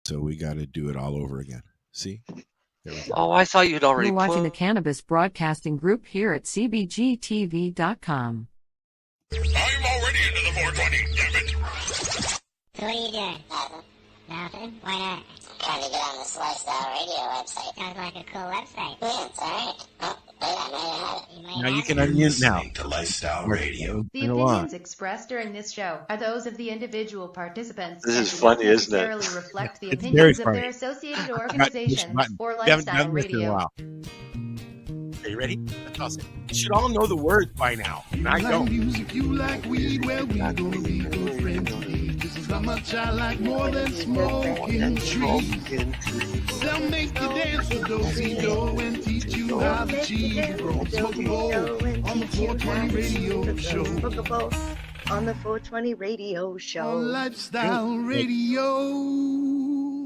So we got to do it all over again. See? There we go. Oh, I thought you'd already You're watching the Cannabis Broadcasting Group here at cbgtv.com. I'm already into the 420, damn it. So what are you doing? Nothing. Why not? Trying to get on this Lifestyle Radio website. Sounds like a cool website. Yeah, it's alright. Oh, wait, I might have it. Now you can unmute now. To Lifestyle Radio. The opinions expressed during this show are those of the individual participants. This is and do funny, not isn't it? necessarily reflect the It's opinions very of funny. their associated organizations or We haven't Lifestyle done this in a Radio. while. Are you ready? That's awesome. You should all know the words by now. I don't. Music, you like weed, well, we gonna be good friends. This is how much I like more than smoking trees. They'll make you dance with do-si-do and teach you how to cheat. Smoke a bowl on the 420 radio show. On the 420 radio show. On Lifestyle Radio.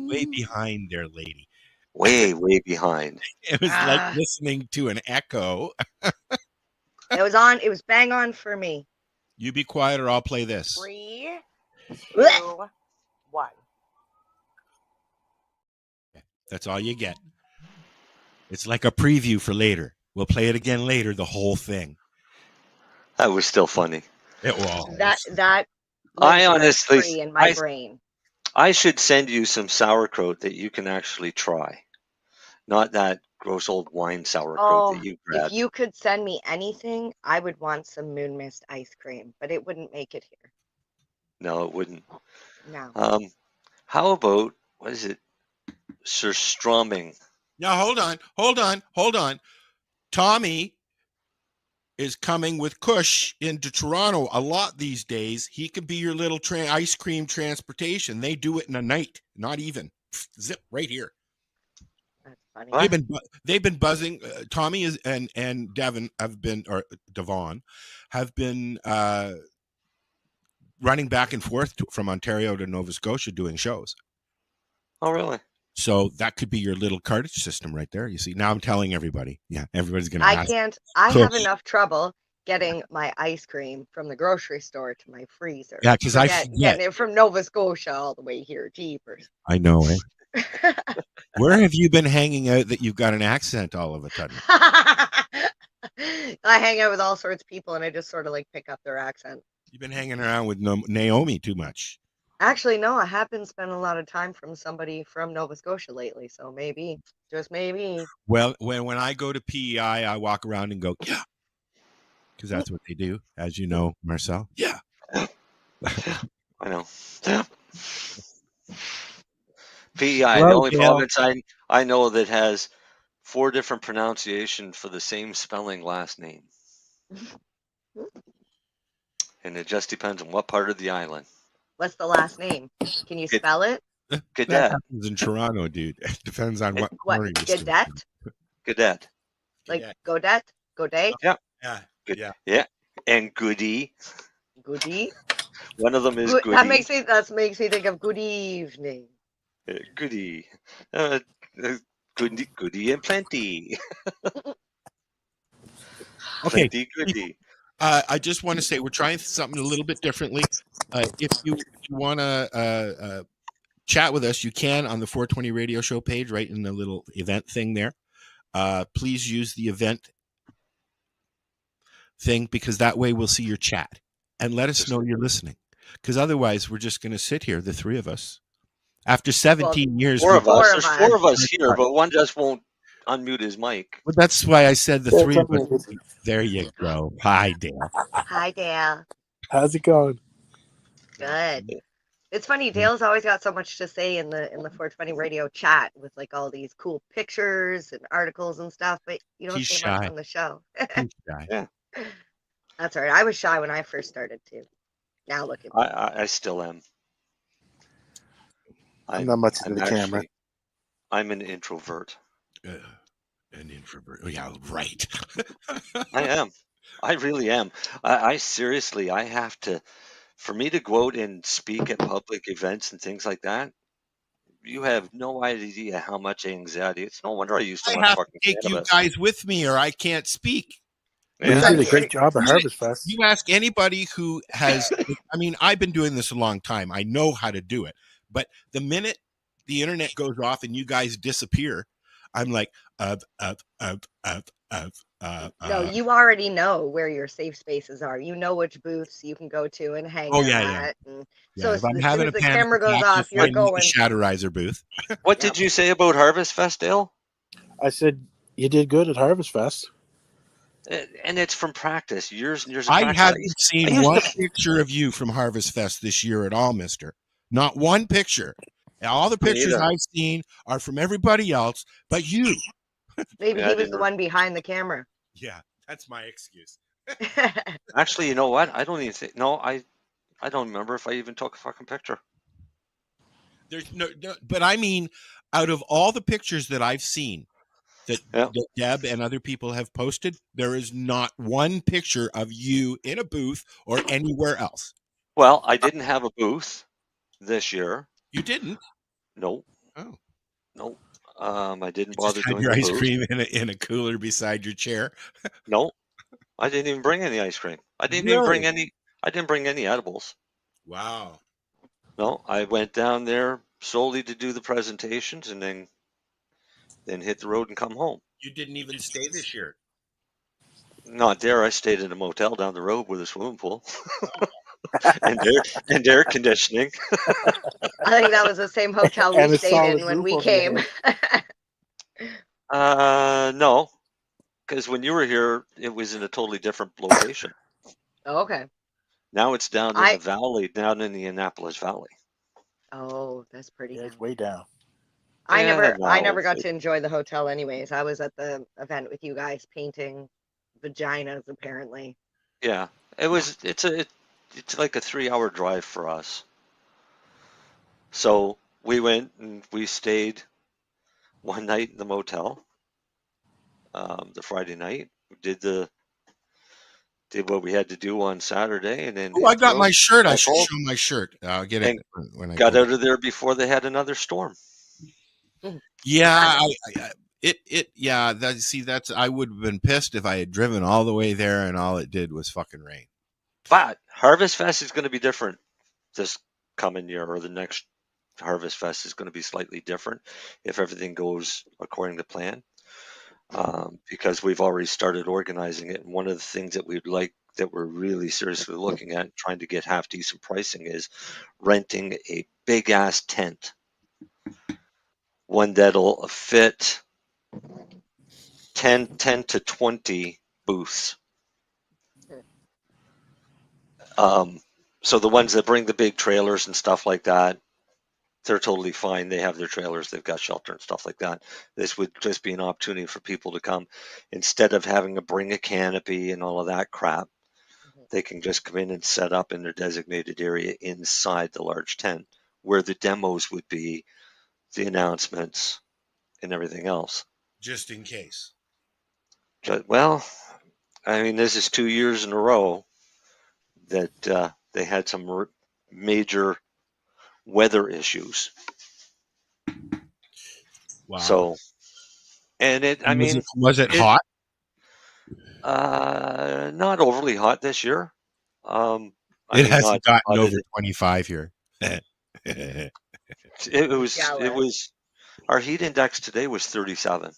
Way behind there, lady. way behind. It was like listening to an echo. It was on. It was bang on for me. You be quiet or I'll play this. 3, 2, 1. That's all you get. It's like a preview for later. We'll play it again later, the whole thing. That was still funny. It was. That I honestly, in my brain. I should send you some sauerkraut that you can actually try. Not that gross old wine sauerkraut that you grabbed. If you could send me anything, I would want some Moon Mist ice cream, but it wouldn't make it here. No, it wouldn't. No. How about, what is it? Surströmming. Now, hold on. Tommy is coming with Kush into Toronto a lot these days. He could be your little ice cream transportation. They do it in a night, not even. Zip right here. That's funny. They've been buzzing. Tommy is and Devon have been, or Devon have been running back and forth from Ontario to Nova Scotia doing shows. Oh, really? So that could be your little cartage system right there. You see, now I'm telling everybody. Yeah, everybody's going to I ask. can't. I have enough trouble getting my ice cream from the grocery store to my freezer. Yeah, because getting it from Nova Scotia all the way here. Jeepers. I know, eh? Where have you been hanging out that you've got an accent all of a sudden? I hang out with all sorts of people and I just sort of like pick up their accent. You've been hanging around with Naomi too much. Actually, no, I have been spending a lot of time from somebody from Nova Scotia lately, so maybe, just maybe. Well, when I go to PEI, I walk around and go, yeah, because that's what they do, as you know, Marcel. Yeah. I know. Yeah. PEI, the only province I know that has 4 different pronunciations for the same spelling last name. And it just depends on what part of the island. What's the last name? Can you spell it? Cadet. That happens in Toronto, dude. It depends on what corner you still Cadet? Cadet. Like Godet? Godet? Yeah. Yeah. Yeah. And Goody. Goody? One of them is Goody. That makes me think of good evening. Goody. Goody and plenty. Okay. Plenty goody. I just want to say we're trying something a little bit differently. If you want to chat with us, you can on the 420 radio show page, right in the little event thing there. Please use the event thing because that way we'll see your chat and let us know you're listening. Because otherwise we're just going to sit here, the 3 of us. After 17 years. 4 of us. There's 4 of us here, but one just won't unmute his mic. Well, that's why I said the 3 of us. There you go. Hi, Dale. Hi, Dale. How's it going? Good. It's funny. Dale's always got so much to say in the 420 radio chat with like all these cool pictures and articles and stuff, but you don't say much on the show. He's shy. Yeah. That's all right. I was shy when I first started too. Now look at me. I still am. I'm not much into the camera. I'm an introvert. An introvert. Oh, yeah, right. I am. I really am. I seriously, I have to, for me to go out and speak at public events and things like that, you have no idea how much anxiety. It's no wonder I used to want to fucking take you guys with me or I can't speak. You did a great job at Harvest Fest. You ask anybody who has, I mean, I've been doing this a long time. I know how to do it. But the minute the internet goes off and you guys disappear, I'm like, No, you already know where your safe spaces are. You know which booths you can go to and hang out at. And so if I'm as having soon a as the panic camera goes attack, off, you're find me at going. the Shatterizer booth. What did you say about Harvest Fest, Dale? I said you did good at Harvest Fest. And it's from practice, years and years of I practice. haven't seen one picture of you from Harvest Fest this year at all, mister. Not one picture. All the pictures I've seen are from everybody else but you. Maybe he was the one behind the camera. Yeah, that's my excuse. Actually, you know what? I don't even think. No, I don't remember if I even took a fucking picture. There's no, but I mean, out of all the pictures that I've seen that Deb and other people have posted, there is not one picture of you in a booth or anywhere else. Well, I didn't have a booth this year. You didn't? No. Oh. No. I didn't bother doing your the ice booth. cream in a cooler beside your chair. No. I didn't even bring any ice cream. I didn't even bring any. I didn't bring any edibles. Wow. No, I went down there solely to do the presentations and then hit the road and come home. You didn't even stay this year. Not there. I stayed in a motel down the road with a swimming pool and air conditioning. I think that was the same hotel we stayed in when we came. No, because when you were here, it was in a totally different location. Okay. Now it's down in the valley, down in the Annapolis Valley. Oh, that's pretty. Yeah, it's way down. I never got to enjoy the hotel anyways. I was at the event with you guys painting vaginas apparently. Yeah. It's like a 3-hour drive for us. So we went and we stayed one night in the motel. The Friday night. We did what we had to do on Saturday and then I got my shirt. I should show my shirt. I'll get it when I got out of there before they had another storm. Yeah, I would have been pissed if I had driven all the way there and all it did was fucking rain. But Harvest Fest is going to be different this coming year, or the next Harvest Fest is going to be slightly different if everything goes according to plan. Because we've already started organizing it. And one of the things that we're really seriously looking at, trying to get half decent pricing, is renting a big ass tent. One that'll fit 10 to 20 booths. So the ones that bring the big trailers and stuff like that, they're totally fine. They have their trailers, they've got shelter and stuff like that. This would just be an opportunity for people to come. Instead of having to bring a canopy and all of that crap, they can just come in and set up in their designated area inside the large tent where the demos would be, the announcements, and everything else. Just in case. Well, I mean, this is 2 years in a row that they had some major weather issues. Wow. So, and was it hot? Not overly hot this year. It hasn't gotten over 25 here. It was. Our heat index today was 37.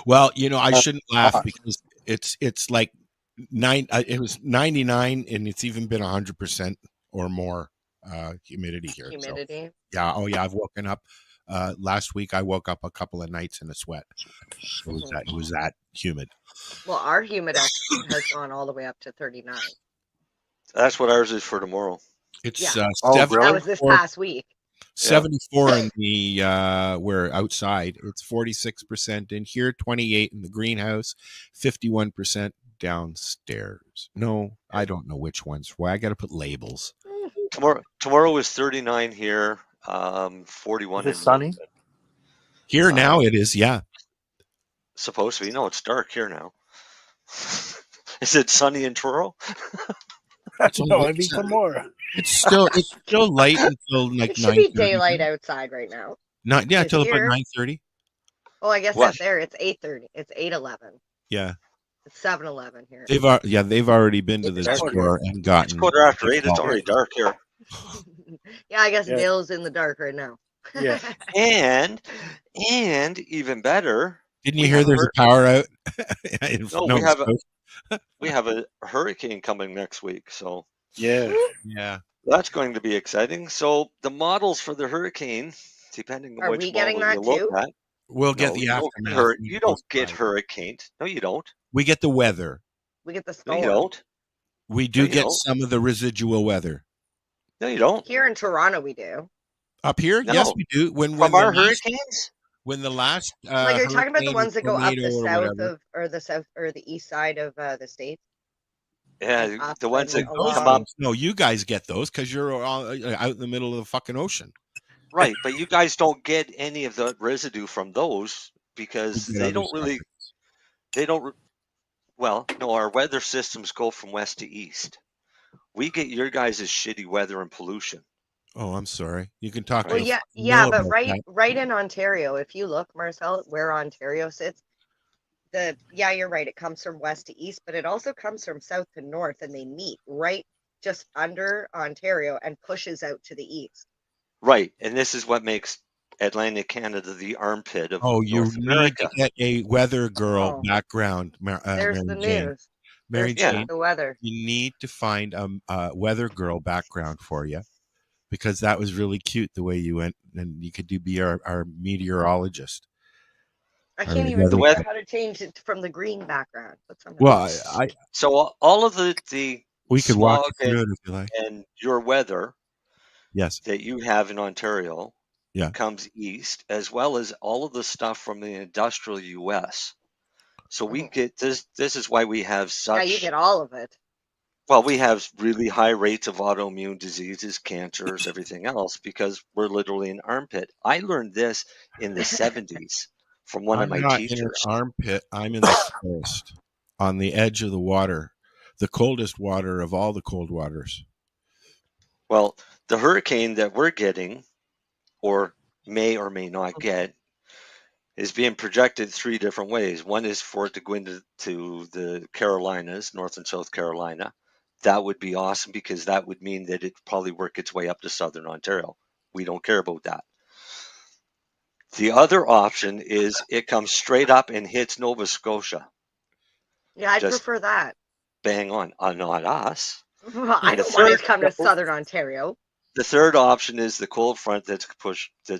Well, I shouldn't laugh because it's like it was 99 and it's even been 100% or more humidity here. Humidity. So, yeah. Oh yeah. I've woken up last week. I woke up a couple of nights in a sweat. It was that humid. Well, our humidex has gone all the way up to 39. That's what ours is for tomorrow. It's that was this past week. 74 in the we're outside. It's 46% in here, 28 in the greenhouse, 51% downstairs. No, I don't know which ones. Why I got to put labels. Tomorrow is 39 here, 41. Is it sunny? Here now it is, yeah. Supposed to be. No, it's dark here now. Is it sunny in Truro? No, I mean tomorrow. It's still light until like 9:30. It should be daylight outside right now. Until about 9:30. Oh, I guess that's there. It's 8:30. It's 8:11. Yeah. It's 7:11 here. They've already been to the store and gotten. It's 8:15. It's already dark here. Yeah, I guess Dale's in the dark right now. Yeah. And even better, Didn't you hear there's a power out? No, we have a hurricane coming next week, so Yeah. Yeah. that's going to be exciting. So the models for the hurricane, depending on Are which we getting model you that look too? at, We'll get no, the you don't aftermath. you don't get hurricaned. No, you don't. We get the weather. We get the No, storm. you don't. We No, do you get don't. some of the residual weather. No, you don't. Here in Toronto, we do. Up here, No. yes, we do. When From the our last, hurricanes? when the last Like, you're talking about the hurricane ones that go up tornado the or south whatever. of, or the south or the east side of the state. Yeah, Up the ones and that Those come up. ones, no, you guys get those because you're all out in the middle of the fucking ocean. Right, but you guys don't get any of the residue from those because We get they other don't really. stuff. They don't. Well, no, our weather systems go from west to east. We get your guys' shitty weather and pollution. Oh, I'm sorry. You can talk Well, to yeah, the yeah, mill but about that. right in Ontario, if you look, Marcel, where Ontario sits, you're right. It comes from west to east, but it also comes from south to north, and they meet right just under Ontario and pushes out to the east. Right, and this is what makes Atlantic Canada the armpit of You North need America. to get a weather girl background, There's the Marijane. news. Marijane, the weather. you need to find a weather girl background for you because that was really cute the way you went, and you could be our meteorologist. I can't even figure out how to change it from the green background. Well, so all of the we could walk smog you through it if you like. and your weather, yes, that you have in Ontario, yeah, comes east, as well as all of the stuff from the industrial U.S. So we get this. This is why we have such. Yeah, you get all of it. Well, we have really high rates of autoimmune diseases, cancers, everything else, because we're literally an armpit. I learned this in the 70s from one of my not teachers. in an armpit. I'm in the forest, on the edge of the water, the coldest water of all the cold waters. Well, the hurricane that we're getting, or may not get, is being projected 3 different ways. One is for it to go into the Carolinas, North and South Carolina. That would be awesome because that would mean that it'd probably work its way up to Southern Ontario. We don't care about that. The other option is it comes straight up and hits Nova Scotia. Yeah, I'd prefer that. Bang on. Not us. I don't want it to come to Southern Ontario. The third option is the cold front that's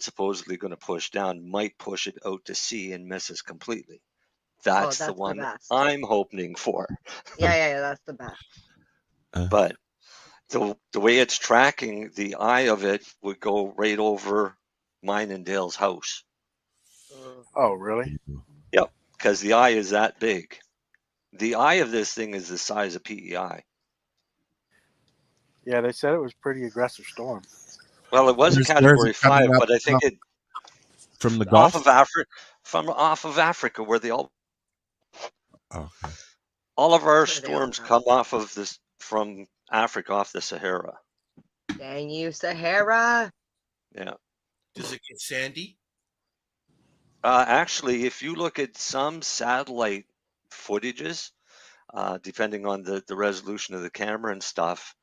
supposedly going to push down might push it out to sea and miss us completely. That's the one I'm hoping for. Yeah, that's the best. But the way it's tracking, the eye of it would go right over mine and Dale's house. Oh, really? Yep, because the eye is that big. The eye of this thing is the size of PEI. Yeah, they said it was a pretty aggressive storm. Well, it was a category 5, but I think it from the Gulf off of Africa, where they all. Okay. All of our storms come off of this from Africa, off the Sahara. Dang you, Sahara! Yeah. Does it get sandy? Actually, if you look at some satellite footages, depending on the resolution of the camera and stuff,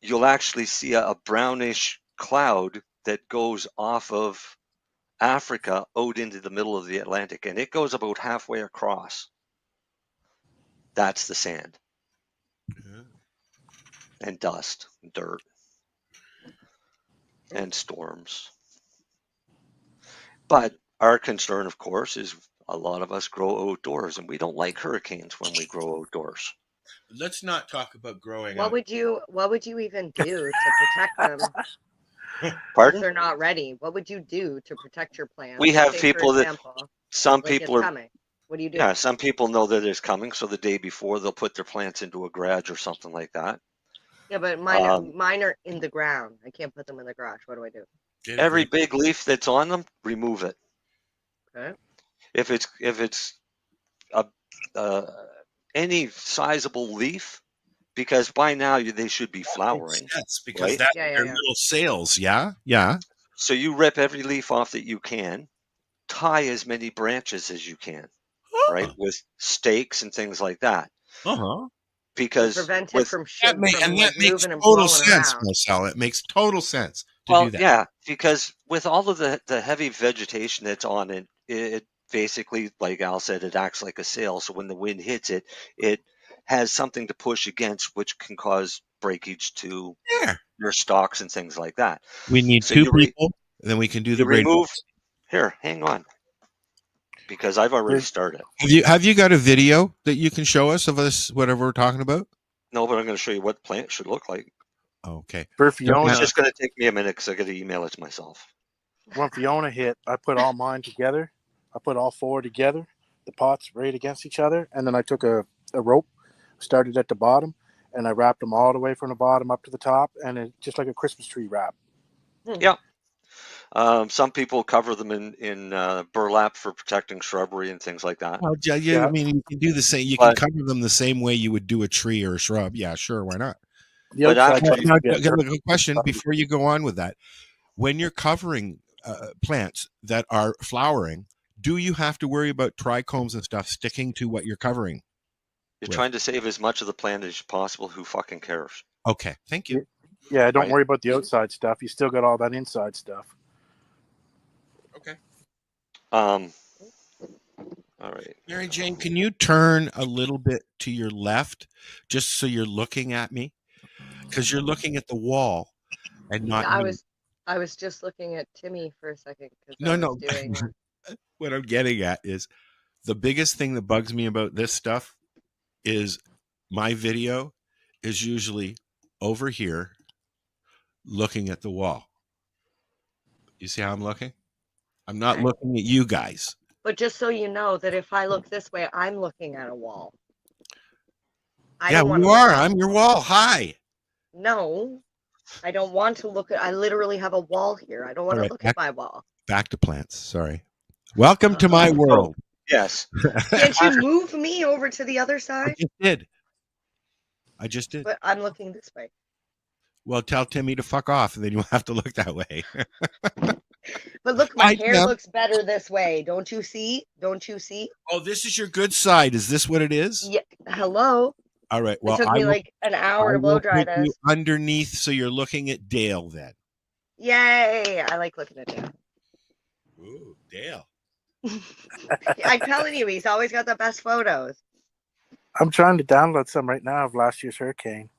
you'll actually see a brownish cloud that goes off of Africa out into the middle of the Atlantic, and it goes about halfway across. That's the sand. Yeah. And dust, and dirt, and storms. But our concern, of course, is a lot of us grow outdoors, and we don't like hurricanes when we grow outdoors. Let's not talk about growing. What would you even do to protect them? Pardon? If they're not ready, what would you do to protect your plants? We have Say, people for example, that some like people it's are coming. What do you do? Yeah, some people know that it's coming, so the day before they'll put their plants into a garage or something like that. Yeah, but mine are in the ground. I can't put them in the garage. What do I do? Every big leaf that's on them, remove it. Okay. If it's any sizable leaf, because by now they should be flowering. Yes, because right? that's their little sails. Yeah. So you rip every leaf off that you can, tie as many branches as you can, right, with stakes and things like that. Because prevent it from that makes total sense, Marcel. It makes total sense. Well, do that. yeah, because with all of the heavy vegetation that's on it, it basically, like Al said, it acts like a sail. So when the wind hits it, it has something to push against, which can cause breakage to Yeah. your stalks and things like that. We need So 2 you people, and then we can do the braid remove. box. Here, hang on, because I've already started. Have you got a video that you can show us of us whatever we're talking about? No, but I'm going to show you what the plant should look like. Okay. For It's Fiona, just going to take me a minute because I got to email it to myself. when Fiona hit, I put all mine together. I put all 4 together, the pots right against each other, and then I took a rope, started at the bottom, and I wrapped them all the way from the bottom up to the top, and it's just like a Christmas tree wrap. Yeah. Some people cover them in burlap for protecting shrubbery and things like that. Well, yeah, I mean, you can do the same. You But- can cover them the same way you would do a tree or a shrub. Yeah, sure, why not? The But outside after part you Now, gets a dirt. question before you go on with that: when you're covering plants that are flowering, do you have to worry about trichomes and stuff sticking to what you're covering? You're Right. trying to save as much of the plant as possible. Who fucking cares? Okay, thank you. Yeah, don't Right. worry about the outside stuff. You still got all that inside stuff. Okay. All right. Mary Jane, can you turn a little bit to your left, just so you're looking at me, because you're looking at the wall and not Yeah, me. I was just looking at Timmy for a second because No, I no. was doing. What I'm getting at is the biggest thing that bugs me about this stuff is my video is usually over here looking at the wall. You see how I'm looking? I'm not Okay. looking at you guys. But just so you know that if I look this way, I'm looking at a wall. I Yeah, don't wanna you look are. at- I'm your wall. Hi. No, I don't want to look at. I literally have a wall here. I don't want All to right, look at my wall. Back to plants. Sorry. Welcome to my world. Yes. Can't you move me over to the other I side? just did. But I'm looking this way. Well, tell Timmy to fuck off, and then you'll have to look that way. But look, my Hi, hair Tim. looks better this way. Don't you see? Don't you see? Oh, this is your good side. Is this what it is? Yeah. Hello. All right. Well, it took I me will, like an hour I to blow will dry put you this. underneath, so you're looking at Dale then. Yay! I like looking at him. Ooh, Dale. I'm telling you, he's always got the best photos. I'm trying to download some right now of last year's hurricane.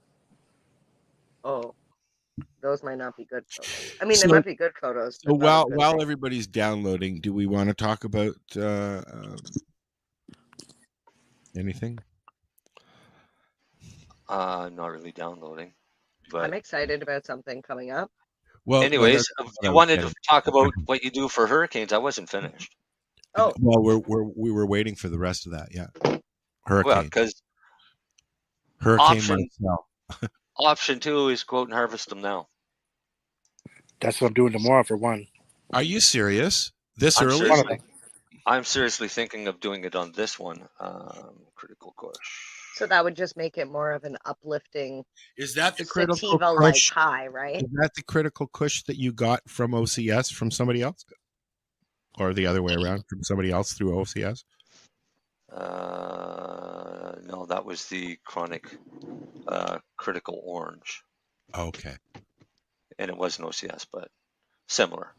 Oh, those might not be good photos. I mean, So- they might be good photos. So but not a good while thing. everybody's downloading, do we want to talk about anything? I'm not really downloading. I'm But excited about something coming up. Well, anyways, that's what I you was wanted getting. to talk about what you do for hurricanes. I wasn't finished. Oh, Well, we were waiting for the rest of that. Yeah. Well, Hurricane. because Hurricane option- Marcel. option 2 is quote and harvest them now. That's what I'm doing tomorrow for one. Are you serious? This I'm early? seriously, I'm seriously thinking of doing it on this one. Critical Kush. so that would just make it more of an uplifting, Is that the critical sativa-like kush? high, right? Is that the critical kush that you got from OCS from somebody else? Or the other way around, from somebody else through OCS? No, that was the chronic critical orange, Okay. and it wasn't OCS, but similar.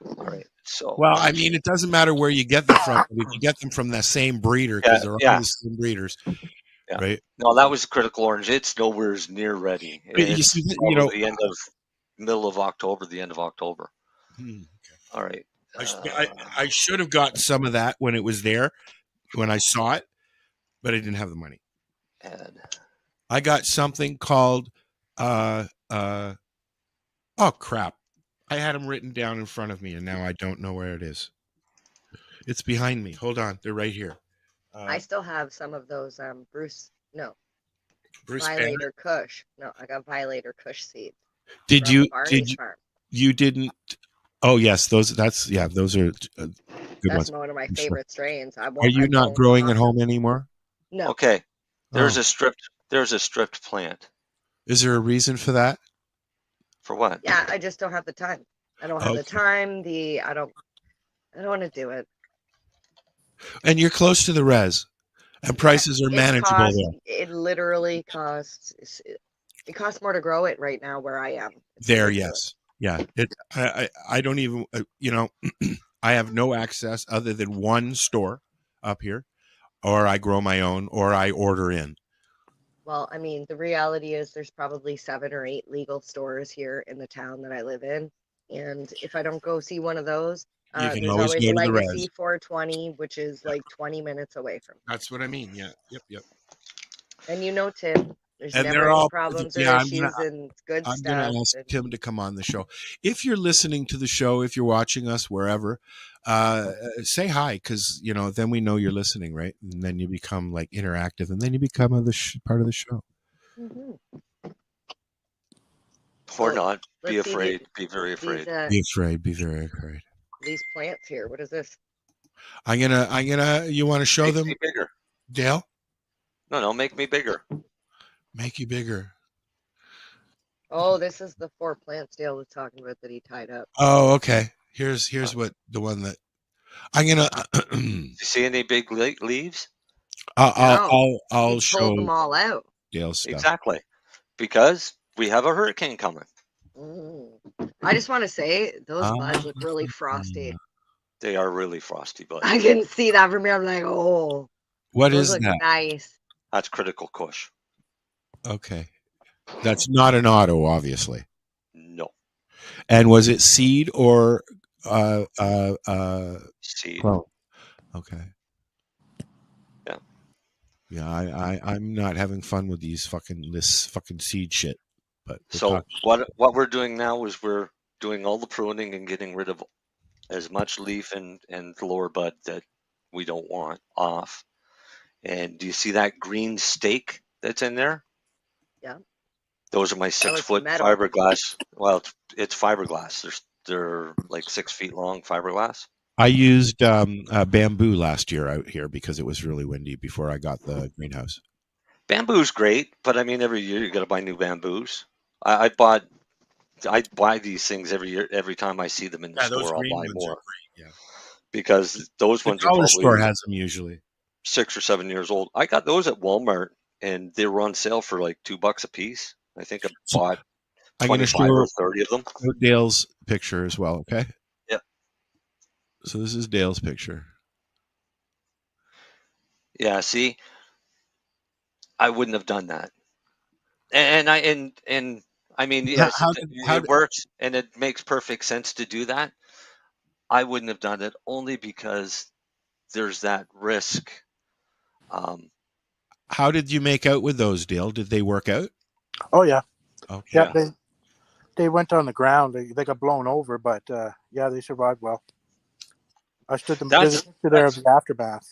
All right. So Well, I mean, it doesn't matter where you get them from. If you get them from the same breeder, because they're all the same breeders, Yeah. right? no, that was critical orange. It's nowhere near ready. But you It's see, probably the middle of October, the end of October. All right. I should have gotten some of that when it was there, when I saw it, but I didn't have the money. Ed. I got something called, oh crap. I had them written down in front of me, and now I don't know where it is. It's behind me. Hold on. They're right here. I still have some of those Bruce Banner. Violator Kush. No, I got Violator Kush seeds. Did from you, Barney's farm. you didn't, oh yes, those are good That's ones. one of my I'm sure. favorite strains. Are you not growing at home anymore? No. Okay. There's Oh. a stripped plant. Is there a reason for that? For what? Yeah, I just don't have the time. I don't have the Okay. time. I don't want to do it. And you're close to the res, and prices are manageable there. It literally costs. It costs more to grow it right now where I am. There, yes. Yeah, I don't even I have no access other than one store up here, or I grow my own, or I order in. Well, I mean, the reality is there's probably 7 or 8 legal stores here in the town that I live in. And if I don't go see one of those, You can there's always always go to the Legacy res. 420, which is like 20 minutes away from me. That's what I mean. Yeah. Yep. And you know, Tim, there's And never they're any all problems or yeah. issues and it's good I'm gonna stuff. ask And Tim to come on the show. If you're listening to the show, if you're watching us wherever, say hi, because then we know you're listening, right? And then you become like interactive, and then you become part of the show. Mhm. Or Oh, not. Be let's see afraid. Be very afraid. Be afraid. Be very afraid. these plants here. What is this? I'm gonna. You want to show Make them, me bigger. Dale? No, make me bigger. Make you bigger. Oh, this is the 4 plants Dale was talking about that he tied up. Oh, okay. Here's what the one that I'm gonna. You see any big leaves? I'll He show pulled them all out. Dale's stuff. Exactly. Because we have a hurricane coming. I just want to say those buds look really frosty. They are really frosty buds. I can see that from here. I'm like, oh, What those is look that? nice. That's critical kush. Okay. That's not an auto, obviously. No. And was it seed or seed? Clone? Okay. Yeah. Yeah, I'm not having fun with this fucking seed shit. But so what we're doing now is we're doing all the pruning and getting rid of as much leaf and lower bud that we don't want off. And do you see that green stake that's in there? Yeah. Those are my 6-foot fiberglass. Well, it's fiberglass. They're like 6 feet long fiberglass. I used bamboo last year out here because it was really windy before I got the greenhouse. Bamboo's great, but I mean, every year you got to buy new bamboos. I buy these things every year. Every time I see them in the store, I'll buy more. Yeah, because those ones are probably store has them usually 6 or 7 years old. I got those at Walmart, and they were on sale for like $2 a piece. I think I bought 25 or 30 of them. Dale's picture as well. Okay. Yeah. So this is Dale's picture. Yeah. See, I wouldn't have done that. And I mean, yes, it works and it makes perfect sense to do that. I wouldn't have done it only because there's that risk. How did you make out with those, Dale? Did they work out? Oh yeah. Okay. Yeah, they went on the ground. They got blown over, but yeah, they survived well. I stood them there of the aftermath.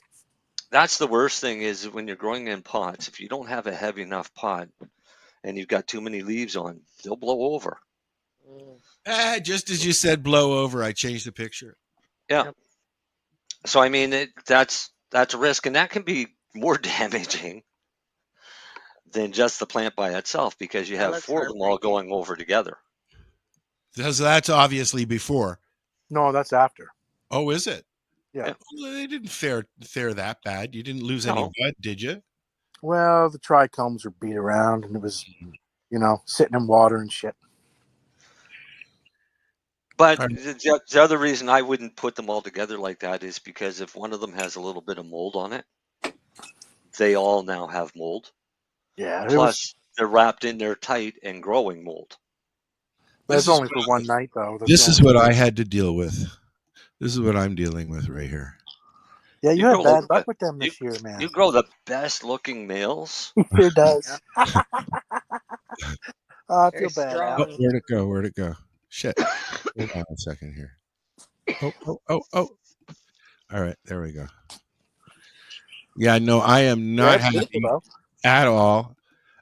That's the worst thing is when you're growing in pots. If you don't have a heavy enough pot and you've got too many leaves on, they'll blow over. Just as you said, blow over, I changed the picture. Yeah. Yep. So I mean, that's a risk, and that can be more damaging than just the plant by itself because you have 4 of them all going over together. That's obviously before. No, that's after. Oh, is it? Yeah. Well, it didn't fare that bad. You didn't lose any bud, did you? Well, the trichomes were beat around, and it was, sitting in water and shit. But the other reason I wouldn't put them all together like that is because if one of them has a little bit of mold on it, they all now have mold. Yeah. Plus, they're wrapped in there tight and growing mold. That's only for one night, though. This is what I had to deal with. This is what I'm dealing with right here. Yeah, you had bad luck with them this year, man. You grow the best-looking males. It does. I feel bad. Oh, where'd it go? Shit. Hold on a second here. Oh. All right, there we go. Yeah, no, I am not happy at all.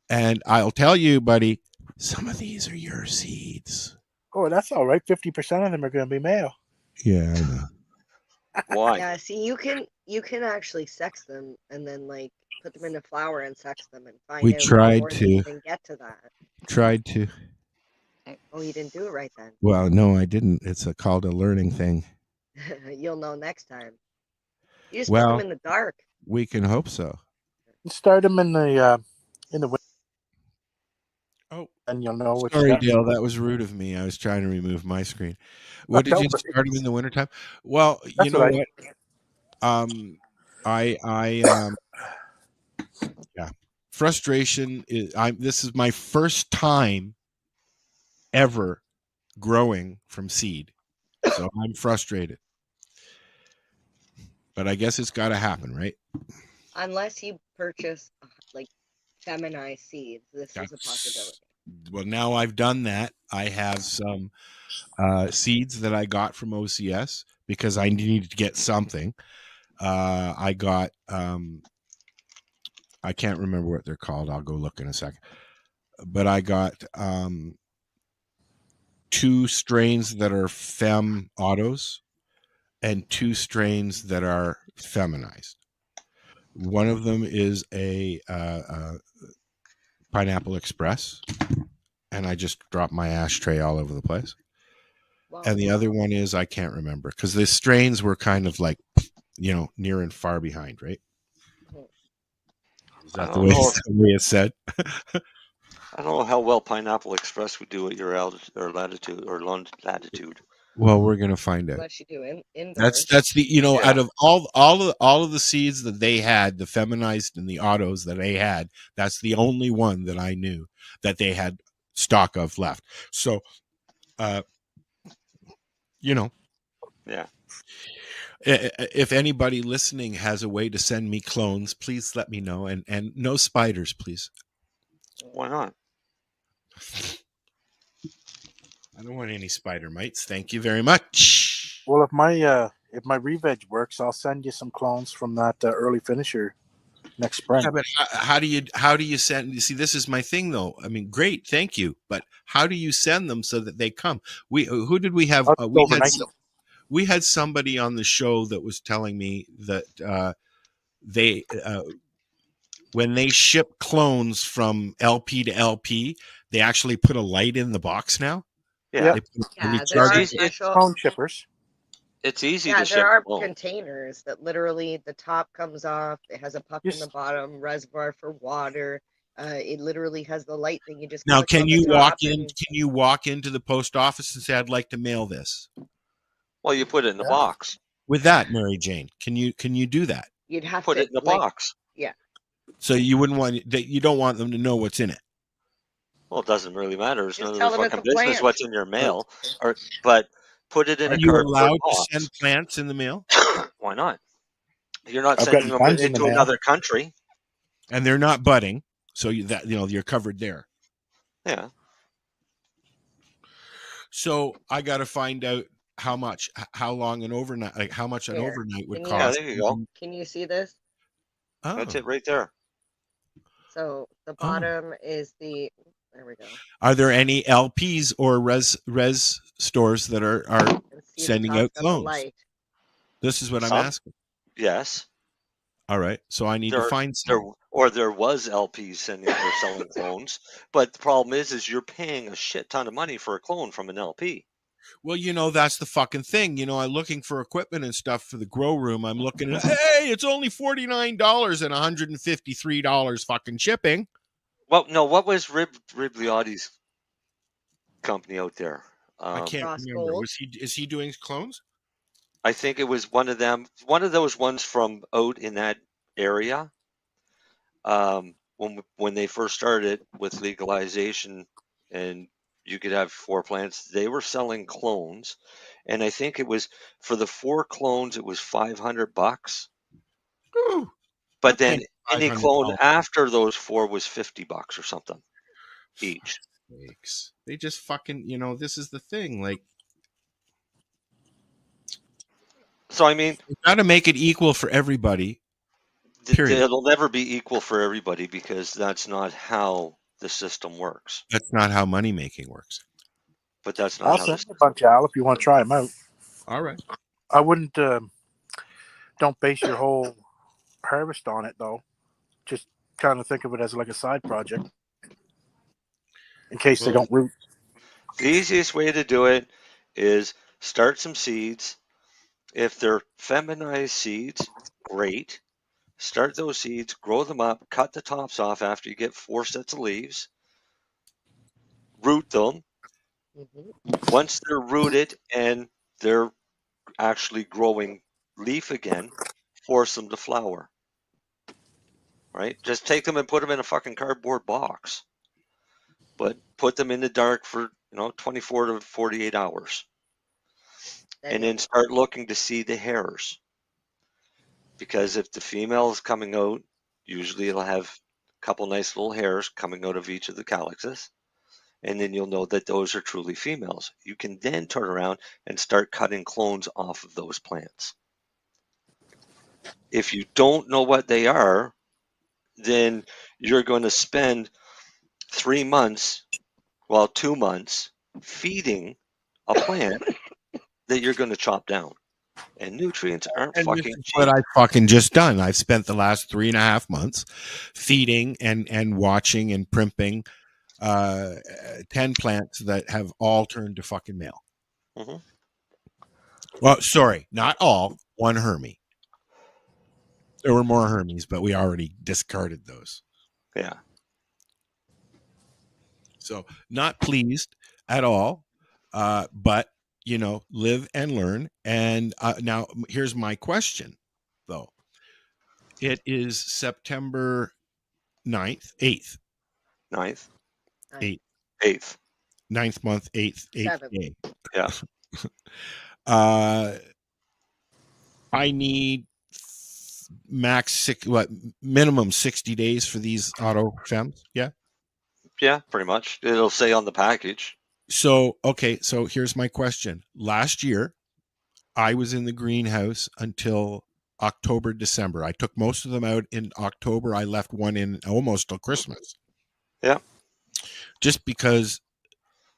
And I'll tell you, buddy, some of these are your seeds. Oh, that's all right. 50% of them are going to be male. Yeah, I know. Why? Yeah, see, you can actually sex them and then like put them in a flower and sex them and find We out tried before to. they even get to that. Tried to. Oh, you didn't do it right then. Well, no, I didn't. It's called a learning thing. You'll know next time. You just put them in the dark. We can hope so. Start them in the Oh, and you'll know what you sorry, got. Dale. That was rude of me. I was trying to remove my screen. What did No you start them in worries. the wintertime? Well, you That's know what what? Yeah. Frustration is this is my first time ever growing from seed. So I'm frustrated. But I guess it's got to happen, right? Unless you purchase like feminized seeds, this is a possibility. Well, now I've done that. I have some seeds that I got from OCS because I needed to get something. I got I can't remember what they're called. I'll go look in a second. But I got 2 strains that are fem autos and 2 strains that are feminized. One of them is a Pineapple Express, and I just dropped my ashtray all over the place. Wow. And the other one is I can't remember because the strains were kind of like, near and far behind, right? Is that the way it's said? I don't know how well Pineapple Express would do at your latitude or latitude. Well, we're gonna find out. Unless you do indoors. That's the out of all of the seeds that they had, the feminized and the autos that they had, that's the only one that I knew that they had stock of left. So, yeah. If anybody listening has a way to send me clones, please let me know. And no spiders, please. Why not? I don't want any spider mites. Thank you very much. Well, if my re-veg works, I'll send you some clones from that early finisher next spring. Yeah, but how do you send? You see, this is my thing, though. I mean, great, thank you, but how do you send them so that they come? Who did we have? We had somebody on the show that was telling me that they when they ship clones from LP to LP, they actually put a light in the box now. Yeah, there are clone shippers. It's easy Yeah, to ship. there are containers that literally the top comes off. It has a puck in the bottom, reservoir for water. It literally has the light thing. You just now click on the top Can you walk into the post office and say, "I'd like to mail this"? Well, you put it in the box. With that, Mary Jane, can you do that? You'd have put to it in the box. Yeah. So you wouldn't want that. You don't want them to know what's in it. Well, it doesn't really matter. It's Just none of tell their them it's fucking a business plant. what's in your mail. But put it in Are a you cardboard allowed box. to send plants in the mail? Why not? You're not I've sending gotten them tons in the into mail. another country. And they're not budding, so you're covered there. Yeah. So I got to find out how long an overnight, like how much an Here, overnight would can you- cost. Yeah, there you go. Can you see this? Oh. That's it right there. So the bottom is the. There we go. Are there any LPs or res stores that are See, sending the out top's got the clones? light. This is what I'm Some? asking. Yes. All right, so I need to find some. There was LPs selling clones, but the problem is you're paying a shit ton of money for a clone from an LP. Well, that's the fucking thing. I'm looking for equipment and stuff for the grow room. I'm looking at, hey, it's only $49 and $153 fucking shipping. Well, no, what was Ribliotti's company out there? I can't Ross remember. Gold. Is he doing clones? I think it was one of them, one of those ones from out in that area. When they first started with legalization and you could have 4 plants, they were selling clones. And I think it was for the 4 clones, it was $500. Ooh, but then any $500. clone after those 4 was $50 or something each. They just fucking, this is the thing. Like, so I mean, you got to make it equal for everybody. Period. It'll never be equal for everybody because that's not how the system works. That's not how money making works. But that's not I'll how send you a bunch, Al, if you want to try them out. All right. I wouldn't. Don't base your whole harvest on it, though. Just kind of think of it as like a side project, in case they don't root. The easiest way to do it is start some seeds. If they're feminized seeds, great. Start those seeds, grow them up, cut the tops off after you get 4 sets of leaves. root them. Mhm. Once they're rooted and they're actually growing leaf again, force them to flower. Right? Just take them and put them in a fucking cardboard box. But put them in the dark for 24 to 48 hours. And then start looking to see the hairs. Because if the female is coming out, usually it'll have a couple nice little hairs coming out of each of the calyxes. And then you'll know that those are truly females. You can then turn around and start cutting clones off of those plants. If you don't know what they are, then you're going to spend 2 months feeding a plant that you're going to chop down. And nutrients aren't And this fucking is cheap. what I've fucking just done. I've spent the last 3.5 months feeding and watching and primping 10 plants that have all turned to fucking male. Mm-hmm. Well, sorry, not all. One Hermie. There were more Hermes, but we already discarded those. Yeah. So not pleased at all, but live and learn. And now here's my question, though. It is September 9th, 8th. 9th. 8th. 9th month, 8th day. Yeah. I need minimum 60 days for these auto fems. Yeah. Yeah, pretty much. It'll say on the package. So here's my question. Last year, I was in the greenhouse until October, December. I took most of them out in October. I left one in almost till Christmas. Yeah. Just because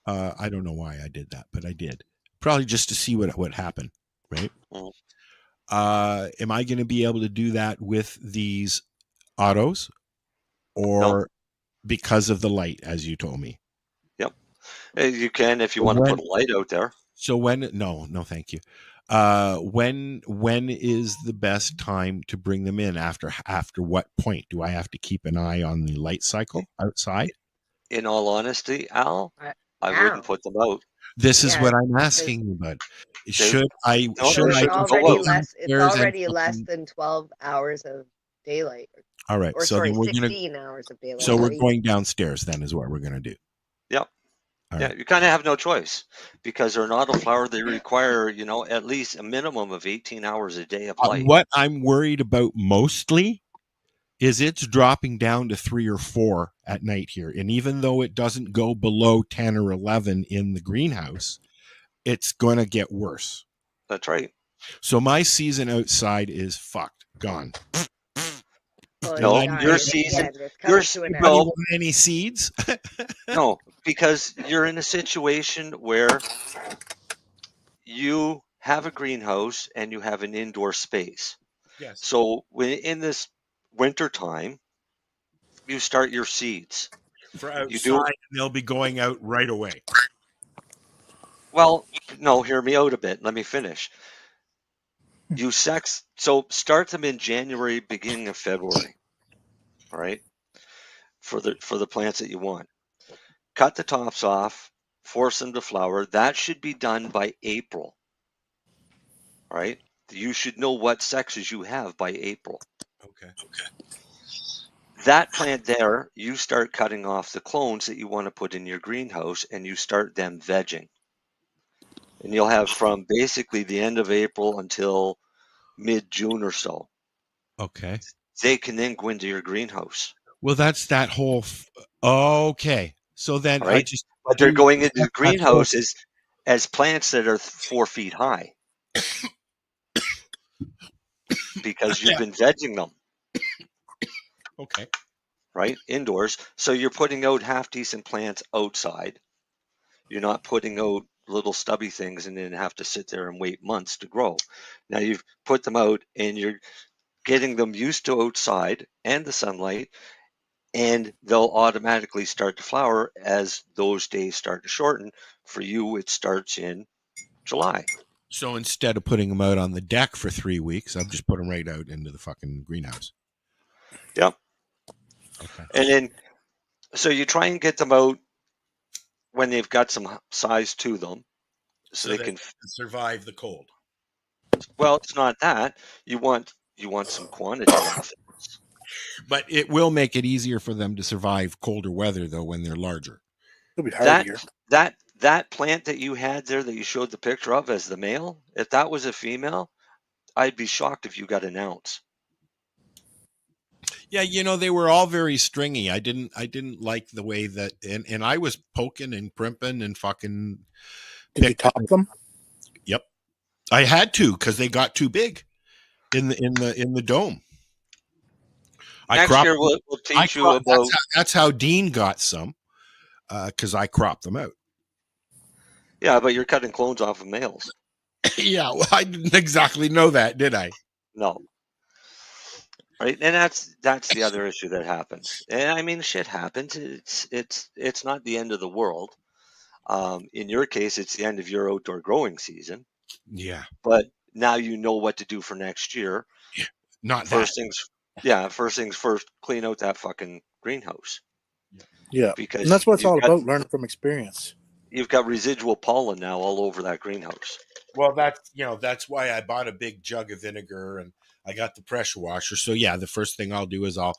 I don't know why I did that, but I did. Probably just to see what happened, right? Mm. Am I going to be able to do that with these autos, or because of the light, as you told me? Yep. You can if you want to put a light out there. So no, thank you. When is the best time to bring them in? After what point do I have to keep an eye on the light cycle outside? In all honesty, Al, I wouldn't put them out. This is what I'm asking you about. Should I? It's already less than 12 hours of daylight. All right. Or So sorry, then we're 16 hours of daylight. So we're going downstairs. Then is what we're going to do. Yep. All yeah, right. you kind of have no choice because they're an autoflower. They require, at least a minimum of 18 hours a day of light. What I'm worried about mostly is it's dropping down to 3 or 4 at night here. And even though it doesn't go below 10 or 11 in the greenhouse, it's going to get worse. That's right. So my season outside is fucked, gone. No, your season, any seeds? No, because you're in a situation where you have a greenhouse and you have an indoor space. Yes. So when in this winter time, you start your seeds. For outside, and they'll be going out right away. Well, no, hear me out a bit. Let me finish. So start them in January, beginning of February. All right. For the plants that you want. Cut the tops off, force them to flower. That should be done by April. All right. You should know what sexes you have by April. Okay. That plant there, you start cutting off the clones that you want to put in your greenhouse and you start them vegging. And you'll have from basically the end of April until mid-June or so. Okay. They can then go into your greenhouse. Well, that's that whole. Okay. So then right? But they're going into the greenhouses as plants that are 4 feet high because you've been vegging them. Okay. Right? Indoors. So you're putting out half-decent plants outside. You're not putting out little stubby things and then have to sit there and wait months to grow. Now you've put them out and you're getting them used to outside and the sunlight, and they'll automatically start to flower as those days start to shorten. For you, it starts in July. So instead of putting them out on the deck for 3 weeks, I'll just put them right out into the fucking greenhouse. Yep. Okay. And then, so you try and get them out when they've got some size to them, so they can. survive the cold. Well, it's not that you want some quantity off it. But it will make it easier for them to survive colder weather, though, when they're larger. It'll be hardier. That plant that you had there that you showed the picture of as the male, if that was a female, I'd be shocked if you got an ounce. Yeah, they were all very stringy. I didn't like the way that, and I was poking and primping and fucking. Did you top them? Yep, I had to because they got too big in the dome. Next year we'll teach you about. That's how Dean got some, because I cropped them out. Yeah, but you're cutting clones off of males. Yeah, well, I didn't exactly know that, did I? No. Right, and that's the other issue that happens. And I mean, shit happens. It's not the end of the world. In your case, it's the end of your outdoor growing season. Yeah. But now you know what to do for next year. Yeah. Not first things first. Clean out that fucking greenhouse. Yeah, because and that's what it's all about. Learning from experience. You've got residual pollen now all over that greenhouse. Well, that's why I bought a big jug of vinegar and I got the pressure washer. So yeah, the first thing I'll do is I'm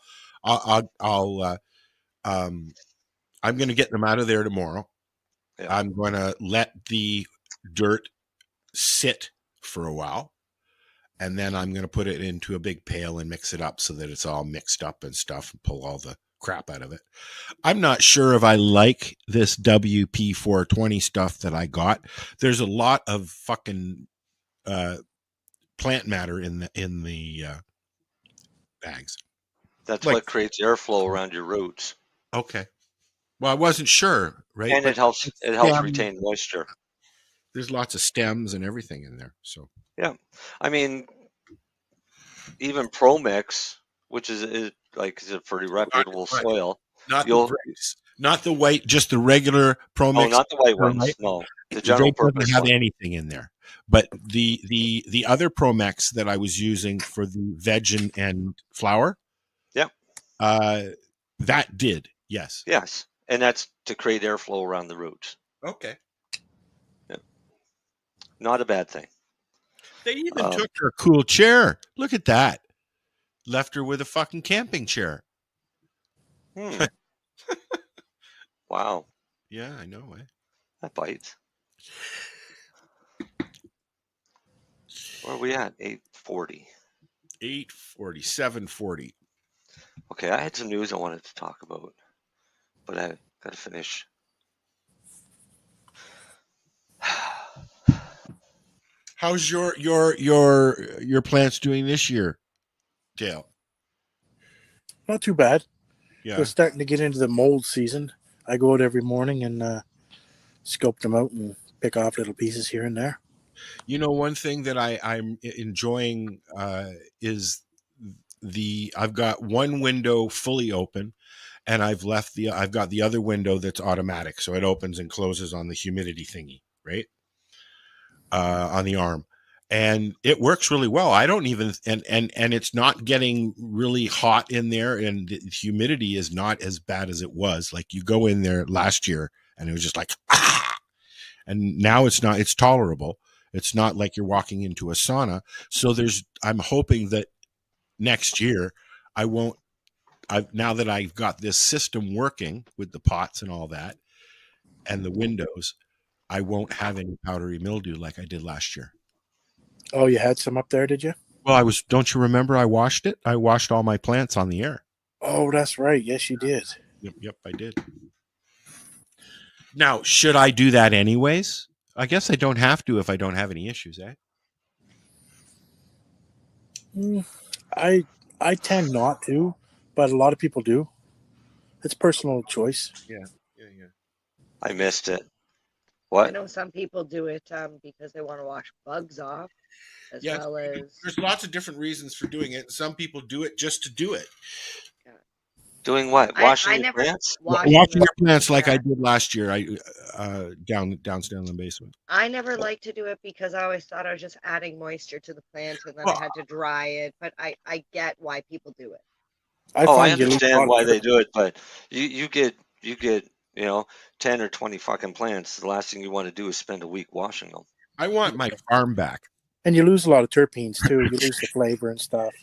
going to get them out of there tomorrow. Yeah. I'm going to let the dirt sit for a while, and then I'm going to put it into a big pail and mix it up so that it's all mixed up and stuff, and pull all the crap out of it. I'm not sure if I like this WP420 stuff that I got. There's a lot of fucking plant matter in the bags. That's what creates airflow around your roots. Okay. Well, I wasn't sure, right? And it helps retain moisture. There's lots of stems and everything in there. So yeah, I mean, even ProMix, which is a pretty reputable soil. Not the white, just the regular ProMix. Oh, not the white ones. Right? No, the general purpose doesn't have anything in there. But the other ProMix that I was using for the veg and flower, yeah, that did, yes. Yes, and that's to create airflow around the roots. Okay. Yeah. Not a bad thing. They even took her cool chair. Look at that. Left her with a fucking camping chair. Wow. Yeah, I know. That bites. Where are we at? 8:40. 8:40, 7:40. Okay, I had some news I wanted to talk about, but I got to finish. How's your plants doing this year, Dale? Not too bad. Yeah. We're starting to get into the mold season. I go out every morning and scope them out and pick off little pieces here and there. One thing that I'm enjoying is I've got one window fully open, and I've got the other window that's automatic, so it opens and closes on the humidity thingy, right? On the arm. And it works really well. I don't even, and it's not getting really hot in there, and the humidity is not as bad as it was. Like, you go in there last year and it was just like, and now it's not, it's tolerable. It's not like you're walking into a sauna. So I'm hoping that next year now that I've got this system working with the pots and all that and the windows, I won't have any powdery mildew like I did last year. Oh, you had some up there, did you? Well, don't you remember I washed it? I washed all my plants on the air. Oh, that's right. Yes, you did. Yep, I did. Now, should I do that anyways? I guess I don't have to if I don't have any issues, eh? I tend not to, but a lot of people do. It's personal choice. Yeah. I missed it. What? I know some people do it because they want to wash bugs off, as yeah, well as. There's lots of different reasons for doing it. Some people do it just to do it. Doing what? Washing your plants? Washing your plants like I did last year. Downstairs in the basement. I never liked to do it because I always thought I was just adding moisture to the plant, and then I had to dry it. But I get why people do it. I understand why they do it, but you get You know, 10 or 20 fucking plants. The last thing you want to do is spend a week washing them. I want my farm back. And you lose a lot of terpenes too. You lose the flavor and stuff.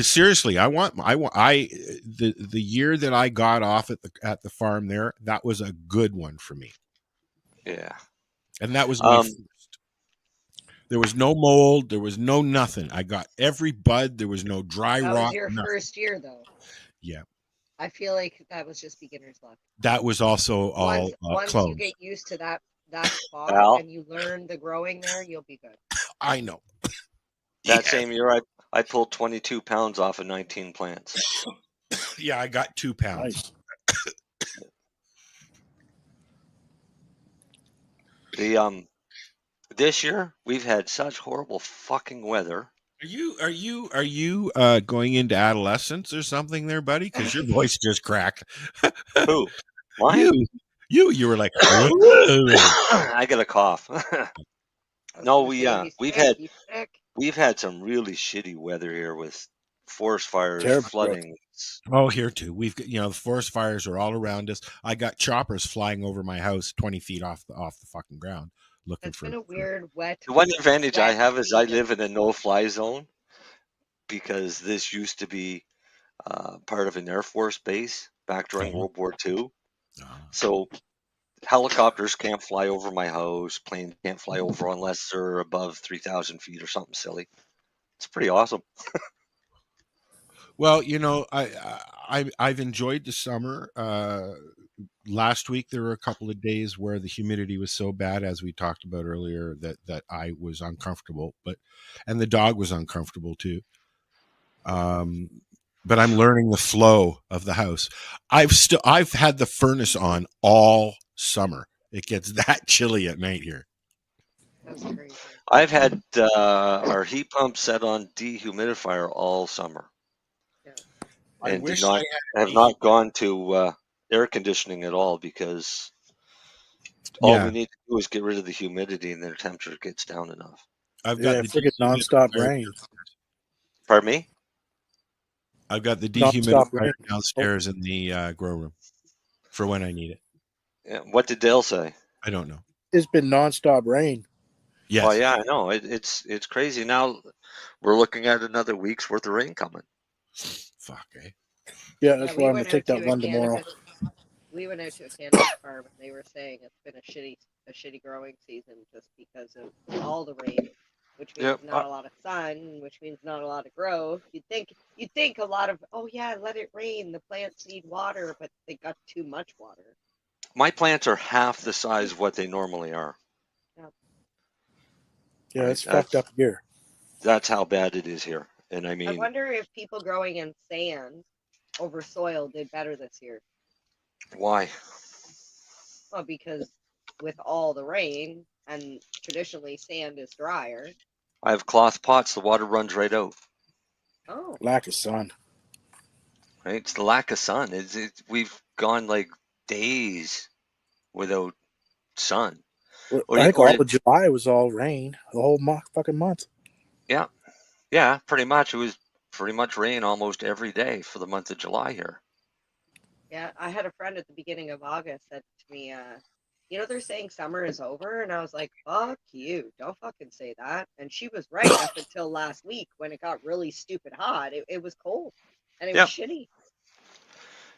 Seriously, the year that I got off at the farm there, that was a good one for me. Yeah. And that was my first. There was no mold. There was no nothing. I got every bud. There was no dry That rot. was your nothing. first year, though. Yeah. I feel like that was just beginner's luck. That was also all Once clones. you get used to that spot Al? and you learn the growing there, you'll be good. I know. That same year, I pulled 22 pounds off of 19 plants. Yeah, I got 2 pounds. Nice. This year we've had such horrible fucking weather. Are you going into adolescence or something there, buddy? Because your voice just cracked. Who? Mine? You were like, I got a cough. No, we've had some really shitty weather here with forest fires, Terrible flooding. Oh, here too. We've got, the forest fires are all around us. I got choppers flying over my house 20 feet off the fucking ground looking It's for. been a weird wet. The one advantage I have is I season. live in a no-fly zone because this used to be part of an Air Force base back during World War II. So helicopters can't fly over my house. Planes can't fly over unless they're above 3,000 feet or something silly. It's pretty awesome. Well, I've enjoyed the summer. Last week there were a couple of days where the humidity was so bad, as we talked about earlier, that I was uncomfortable. And the dog was uncomfortable too. But I'm learning the flow of the house. I've had the furnace on all summer. It gets that chilly at night here. That's crazy. I've had our heat pump set on dehumidifier all summer. And have not gone to air conditioning at all because all we need to do is get rid of the humidity and the temperature gets down enough. I've got the friggin' nonstop rain. Pardon me? I've got the dehumidifier downstairs in the grow room for when I need it. Yeah. What did Dale say? I don't know. It's been nonstop rain. Yes. Well, yeah, I know. It's crazy. Now we're looking at another week's worth of rain coming. Fuck, eh? Yeah, that's why I'm going to take that one tomorrow. We went out to a cannabis farm and they were saying it's been a shitty growing season just because of all the rain, which means not a lot of sun, which means not a lot of growth. You'd think a lot of, oh yeah, let it rain. The plants need water, but they got too much water. My plants are half the size of what they normally are. Yeah, it's fucked up here. That's how bad it is here. And I mean, I wonder if people growing in sand over soil did better this year. Why? Well, because with all the rain, and traditionally sand is drier. I have cloth pots. The water runs right out. Oh. Lack of sun. Right? It's the lack of sun. We've gone like days without sun. Well, I think all of July was all rain. The whole fucking month. Yeah. Yeah, pretty much. It was pretty much rain almost every day for the month of July here. Yeah, I had a friend at the beginning of August said to me, they're saying summer is over. And I was like, fuck you. Don't fucking say that. And she was right up until last week when it got really stupid hot. It was cold and it was shitty.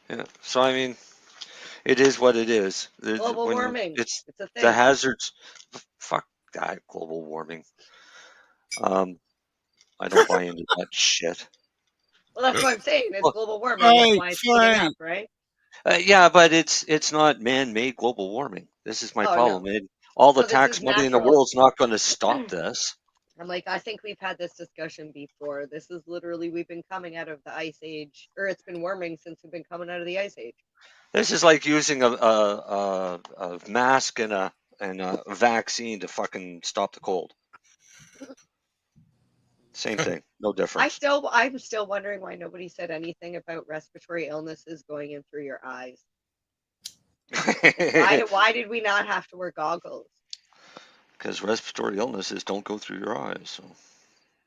Yeah. So, I mean, it is what it is. Global warming. It's a thing. The hazards. Fuck that global warming. I don't buy into that shit. Well, that's what I'm saying. It's global warming. That's why it's heating up, right? Yeah, but it's not man-made global warming. This is my problem. No. And all the tax money in the world's not going to stop this. I'm like, I think we've had this discussion before. This is literally, we've been coming out of the ice age, or it's been warming since we've been coming out of the ice age. This is like using a mask and a vaccine to fucking stop the cold. Same thing, no difference. I'm still wondering why nobody said anything about respiratory illnesses going in through your eyes. Why did we not have to wear goggles? Because respiratory illnesses don't go through your eyes. So.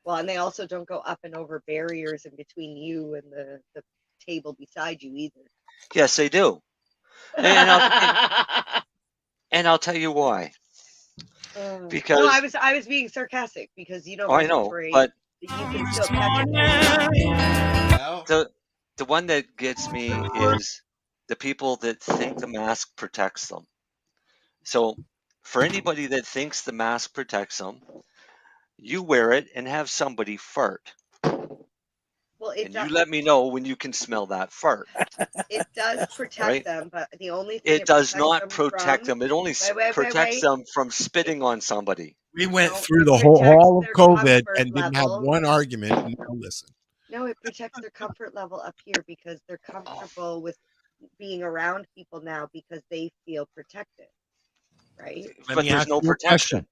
Well, and they also don't go up and over barriers in between you and the table beside you either. Yes, they do. And I'll tell you why. Because no, I was being sarcastic because I know, respiratory, but you can still catch it. the one that gets me is the people that think the mask protects them. So for anybody that thinks the mask protects them, you wear it and have somebody fart. Well, And you let me know when you can smell that fart. It does protect Right? them, but the only thing It does protects not them protect from, them. It only protects them from spitting on somebody. We went No, through it the whole protects all of their COVID comfort and didn't have level. one argument. And now listen. No, it protects their comfort level up here because they're comfortable with being around people now because they feel protected, right? Let But me there's ask no you a protection. question.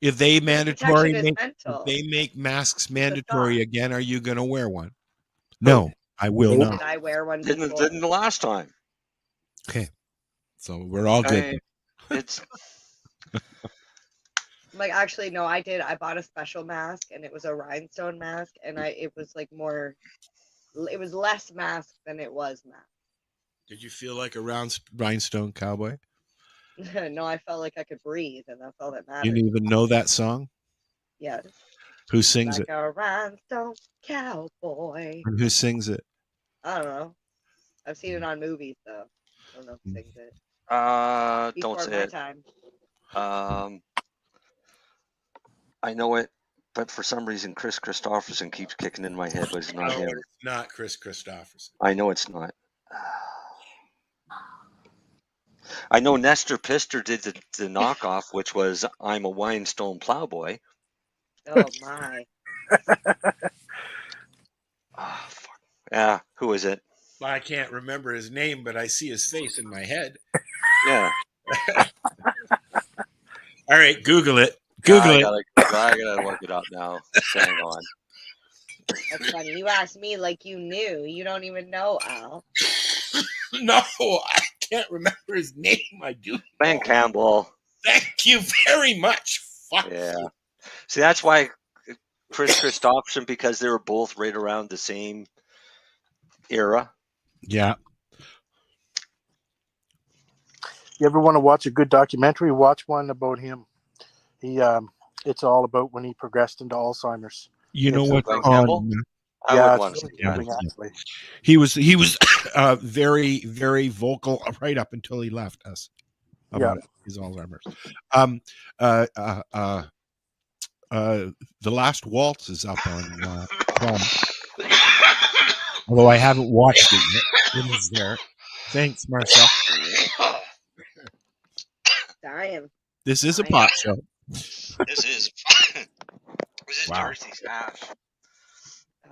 If they mandatory protection is make, mental. if they make masks It's a mandatory thought. again, are you going to wear one? No, I will Nope. not. Did I wear one Didn't before? the last time. Okay, so we're all good. It's Like, actually, no, I did. I bought a special mask, and it was a rhinestone mask, and it was like more, it was less mask than it was mask. Did you feel like a round rhinestone cowboy? No, I felt like I could breathe, and that's all that You mattered. didn't even know that song? Yes. Who sings Like it? a rhinestone cowboy. And who sings it? I don't know. I've seen it on movies, though. I don't know who sings it. don't Before say my it. time. I know it, but for some reason Chris Christopherson keeps kicking in my head, but it's not No, him. it's not Chris Christopherson. I know it's not. I know Nestor Pister did the knockoff, which was "I'm a Rhinestone Plowboy." Oh my. Oh, fuck. Yeah, who is it? I can't remember his name, but I see his face in my head. Yeah. All right, Google it. Google I it. gotta look it up now. Hang on. That's funny. You asked me like you knew. You don't even know, Al. No, I can't remember his name. I do. Ben Campbell. Thank you very much. Fuck. Yeah. See, that's why Chris Christopherson, because they were both right around the same era. Yeah. You ever want to watch a good documentary? Watch one about him. He, it's all about when he progressed into Alzheimer's. You know It's what's Ben on? Campbell? I Yeah, would it's want to really see that. moving, actually. He was very, very vocal right up until he left us about his Alzheimer's. The Last Waltz is up on Prime. Although I haven't watched it yet. It is there. Thanks, Marcel. Dying. This is a pot show. This is Wow. Darcy's hash.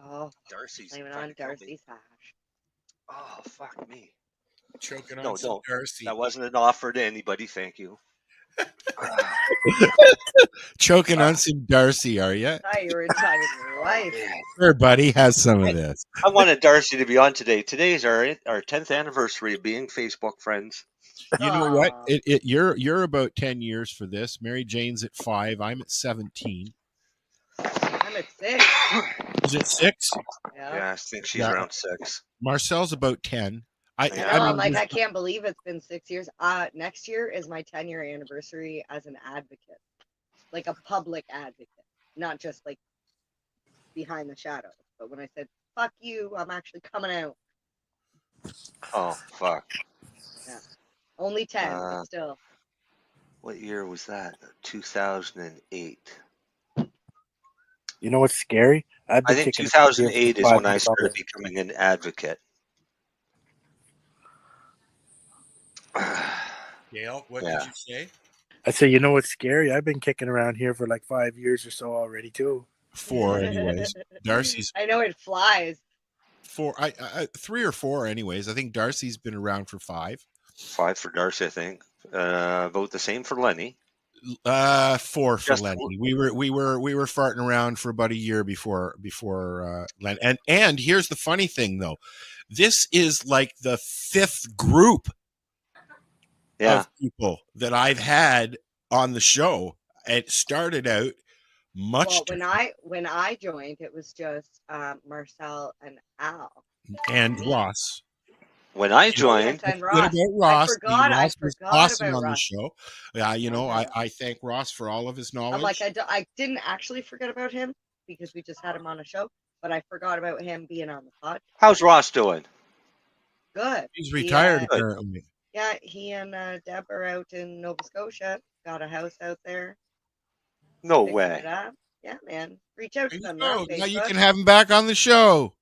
Oh, Darcy's blaming trying on to kill me. Darcy's hash. Oh, fuck me. Choking on No, some don't. Darcy. That wasn't an offer to anybody. Thank you. Choking on some Darcy, are you? I thought you were talking to your wife. Sure, buddy, has some of this. I wanted Darcy to be on today. Today's our 10th anniversary of being Facebook friends. You know what? You're about 10 years for this. Mary Jane's at 5. I'm at 17. I'm at 6. Is it 6? Yeah, I think she's around 6. Marcel's about 10. I know. I'm like, I can't believe it's been 6 years. Next year is my 10-year anniversary as an advocate, like a public advocate, not just like behind the shadows. But when I said "fuck you," I'm actually coming out. Oh fuck. Yeah, only 10, but still. What year was that? 2008. You know what's scary? I think 2008 is when I started becoming an advocate. Gail, what did you say? I say, you know what's scary? I've been kicking around here for like 5 years or so already, too. 4, anyways. Darcy's. I know it flies. 4. 3 or 4, anyways. I think Darcy's been around for 5. 5 for Darcy, I think. About the same for Lennie. 4 for Lennie. We were farting around for about a year before Lennie. And here's the funny thing, though. This is like the 5th group of people that I've had on the show. It started out much when I joined, it was just Marcel and Al and Ross. When I Oh yes, joined, and What Ross. about Ross? I Ross was forgot awesome about on the Ross. show. Yeah, you know, Mhm. I thank Ross for all of his I'm knowledge. like, I didn't actually forget about him because we just had him on a show, but I forgot about him being on the pod. how's Ross doing? Good. He's He, retired Good. apparently. yeah, he and Deb are out in Nova Scotia. Got a house out there. No Fixing way. it up. Yeah, man. Reach out There to you them. They're on go. Now you Facebook. can have him back on the show.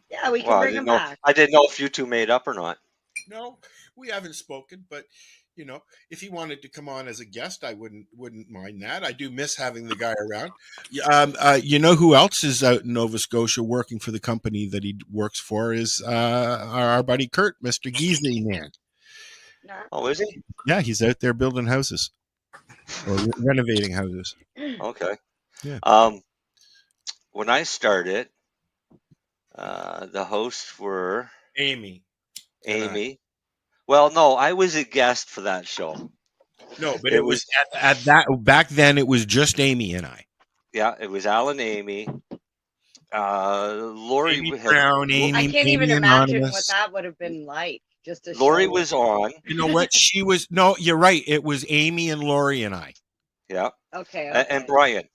Yeah, we can Well, bring him back. I didn't know if you two made up or not. No, we haven't spoken, but you know, if he wanted to come on as a guest, I wouldn't mind that. I do miss having the guy around. You know who else is out in Nova Scotia working for the company that he works for is our buddy Kurt, Mr. Geesley man. Nah. Oh, is he? Yeah, he's out there building houses or renovating houses. Okay. Yeah. When I started, the hosts were Amy. and I. Amy. Well, no, I was a guest for that show. No, but it was at that back then. It was just Amy and I. Yeah, it was Alan, Amy, Lori. Amy Brown, Amy. I can't even Amy imagine Anonymous. what that would have been like. Just a Lori show was with- on. You know what? She was. No, you're right. It was Amy and Lori and I. Yeah. Okay. And Brian.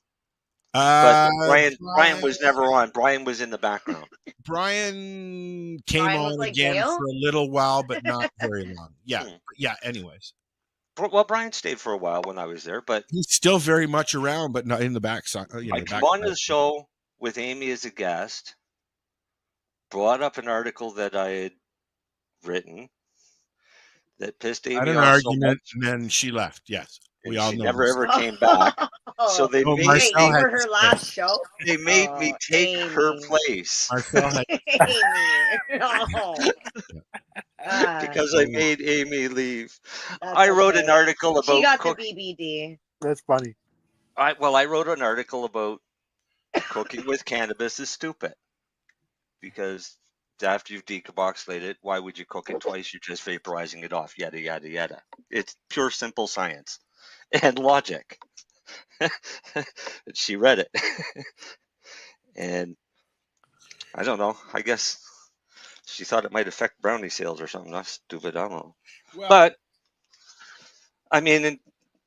But Brian was never on. Brian was in the background. Brian came Brian was on like again Dale? for a little while, but not very long. Yeah. Yeah. Anyways, Well, Brian stayed for a while when I was there, but he's still very much around, but not in the back side. You know, I the came back on to the show with Amy as a guest, brought up an article that I had written that pissed Amy had an off so argument, much. and then she left. Yes, we And all she know. never this. ever came back. So they Oh, made Marcel Wait, you had were to her stay. last show? They made me take her Amy. place Marcel had Amy. Oh. because I made Amy leave. That's I wrote okay. an article about She got cooking. the BBD. That's funny. I wrote an article about cooking with cannabis is stupid because after you've decarboxylated it, why would you cook it twice? You're just vaporizing it off. Yada yada yada. It's pure simple science and logic. She read it, and I don't know. I guess she thought it might affect brownie sales or something. That's stupid. I don't know. Well, But I mean, and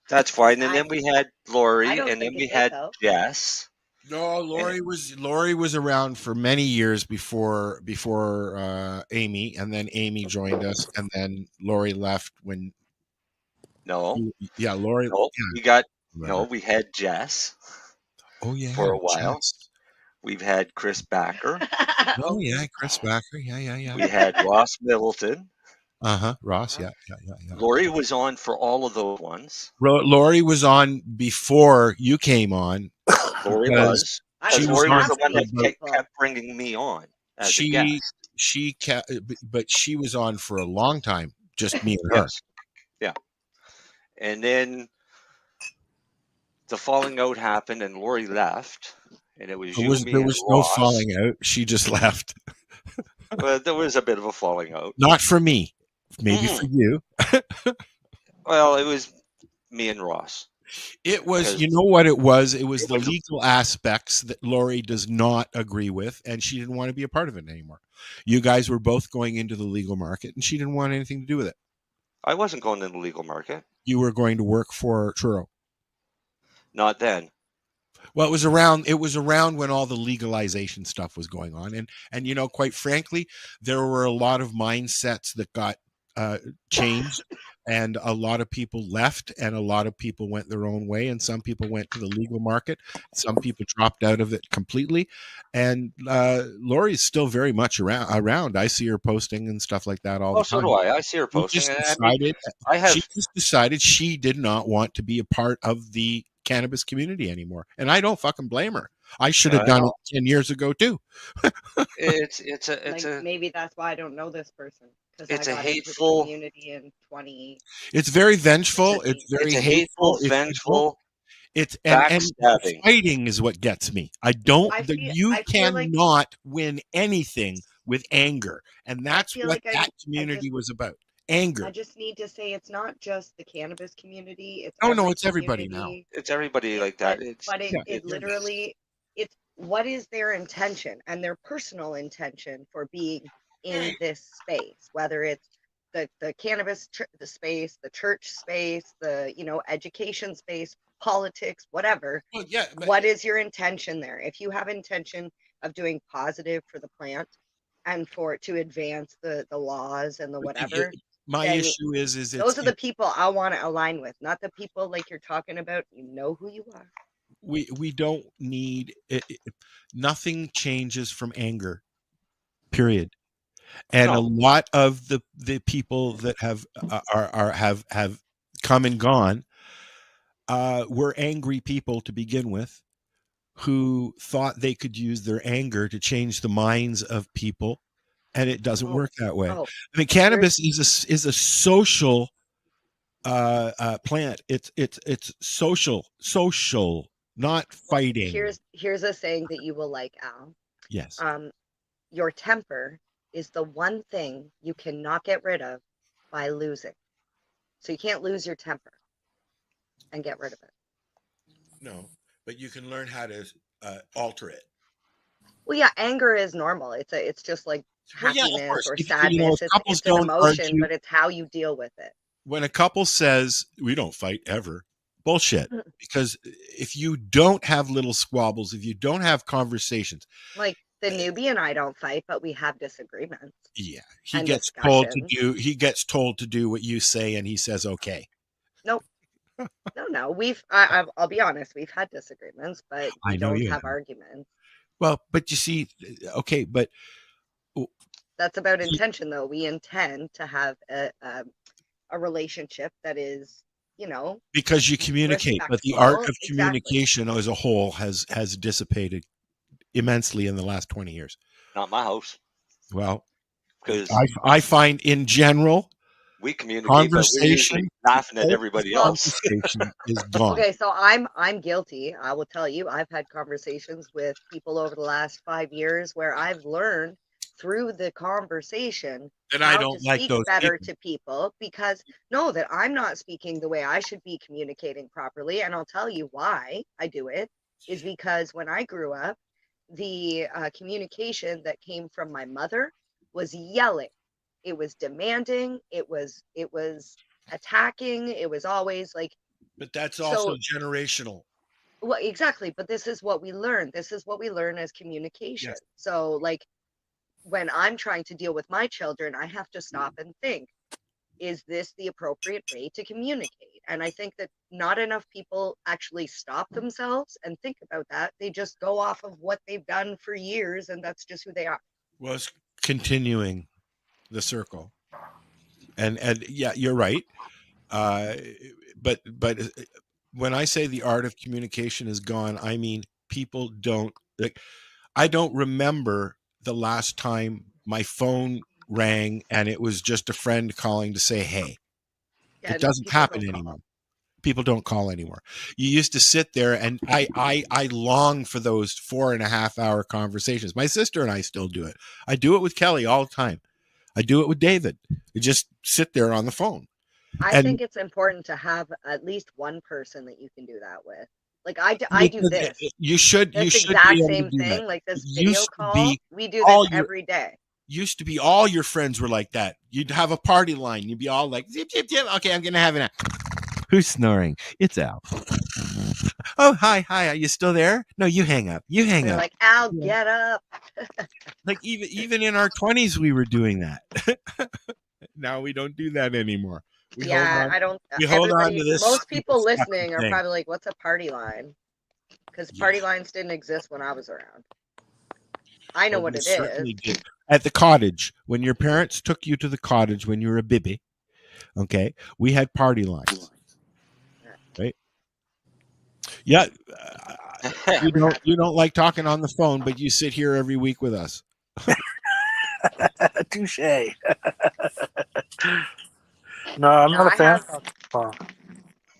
that's fine. And then we had Lori, I don't and then think we it did, had though. Jess. no, Lori was around for many years before Amy, and then Amy joined us, and then Lori left when. No, Lori. no, Yeah, we had Jess Oh yeah, for a while. Jess. We've had Chris Backer. Oh yeah, Chris Backer. Yeah. We had Ross Middleton. Ross. Yeah. Lori was on for all of those ones. Lori was on before you came on. Lori because was. She Lori was was the one that on- kept bringing me on as a guest. but she was on for a long time. Just me and her. Yes. Yeah. And then the falling out happened, and Lori left, and it was There you, was, me, there and was no Ross. falling out. She just left. But there was a bit of a falling out. Not for me. Maybe for you. Well, it was me and Ross. It was, Because- you know what it was? It was the legal aspects that Lori does not agree with, and she didn't want to be a part of it anymore. You guys were both going into the legal market, and she didn't want anything to do with it. I wasn't going in the legal market. You were going to work for Truro. Not then. Well, it was around when all the legalization stuff was going on, and you know, quite frankly, there were a lot of mindsets that got changed, and a lot of people left, and a lot of people went their own way, and some people went to the legal market, some people dropped out of it completely, and Lori's still very much around. I see her posting and stuff like that all the So time. do I. I see her posting. She just decided she did not want to be a part of the cannabis community anymore, and I don't fucking blame her. I should have done it 10 years ago too. It's maybe that's why I don't know this person. It's I a got into the hateful community in 20. It's very vengeful. It's very a hateful. vengeful. It's and backstabbing. fighting is what gets me. I don't. I feel You cannot win anything with anger, and that's feel what like that community was about. Anger. I just need to say it's not just the cannabis community. It's it's everybody now. It's everybody like that. But it literally, it's what is their intention and their personal intention for being in this space, whether it's the cannabis the space, the church space, the education space, politics, whatever. Well, yeah, what is your intention there? If you have intention of doing positive for the plant and for it to advance the laws and the whatever, my then issue is those are the people I want to align with, not the people like you're talking about. You know who you are. we don't need nothing changes from anger, period. And a lot of the people that have come and gone were angry people to begin with, who thought they could use their anger to change the minds of people, and it doesn't work that way. I mean, cannabis is a social plant. It's social, not fighting. Here's a saying that you will like, Al. Yes. Your temper is the one thing you cannot get rid of by losing. So you can't lose your temper and get rid of it. No, but you can learn how to alter it. Well, yeah, anger is normal. It's just like happiness or sadness. It's an emotion, argue, but it's how you deal with it. When a couple says, we don't fight ever, bullshit. Because if you don't have little squabbles, if you don't have conversations. Like the newbie and I don't fight, but we have disagreements. Yeah. He gets told to do what you say, and he says, okay. Nope. No. I'll be honest, we've had disagreements, but we don't have arguments. Well, but you see, okay, but that's about intention, though. We intend to have a relationship that is, because you communicate, but the art of communication as a whole has dissipated immensely in the last 20 years. Not my house. Well, because I find in general, we communicate, conversation, but we're laughing at everybody else. Is gone. Okay, so I'm guilty. I will tell you, I've had conversations with people over the last 5 years where I've learned through the conversation that I don't like those better to people, because that I'm not speaking the way I should be communicating properly. And I'll tell you why I do it is because when I grew up, the communication that came from my mother was yelling. It was demanding. It was attacking. It was always like. But that's also generational. Well, exactly. But this is what we learn. This is what we learn as communication. Yes. So, like, when I'm trying to deal with my children, I have to stop and think, is this the appropriate way to communicate? And I think that not enough people actually stop themselves and think about that. They just go off of what they've done for years, and that's just who they are. Well, it's continuing the circle. And yeah, you're right. But when I say the art of communication is gone, I mean, people don't, like, I don't remember the last time my phone rang and it was just a friend calling to say, hey. It doesn't happen anymore. People don't call anymore. You used to sit there, and I long for those 4.5 hour conversations. My sister and I still do it. I do it with Kelly all the time. I do it with David. You just sit there on the phone. I think it's important to have at least one person that you can do that with. Like I do this. You should. This you should exact be able same to do thing. that. Like this video call. We do this every day. Used to be all your friends were like that. You'd have a party line. You'd be all like, zip, zip, zip. Okay, I'm going to have it. Who's snoring? It's Al. Oh, hi. Are you still there? No, you hang up. They're like, Al, get up. Like even in our 20s, we were doing that. Now we don't do that anymore. I don't. We hold on to this. Most people listening are probably like, what's a party line? Because party lines didn't exist when I was around. I know what it is. Did. At the cottage, when your parents took you to the cottage when you were a baby, okay, we had party lines, right? Yeah, you don't like talking on the phone, but you sit here every week with us. Touche. No, I'm not a fan of the phone.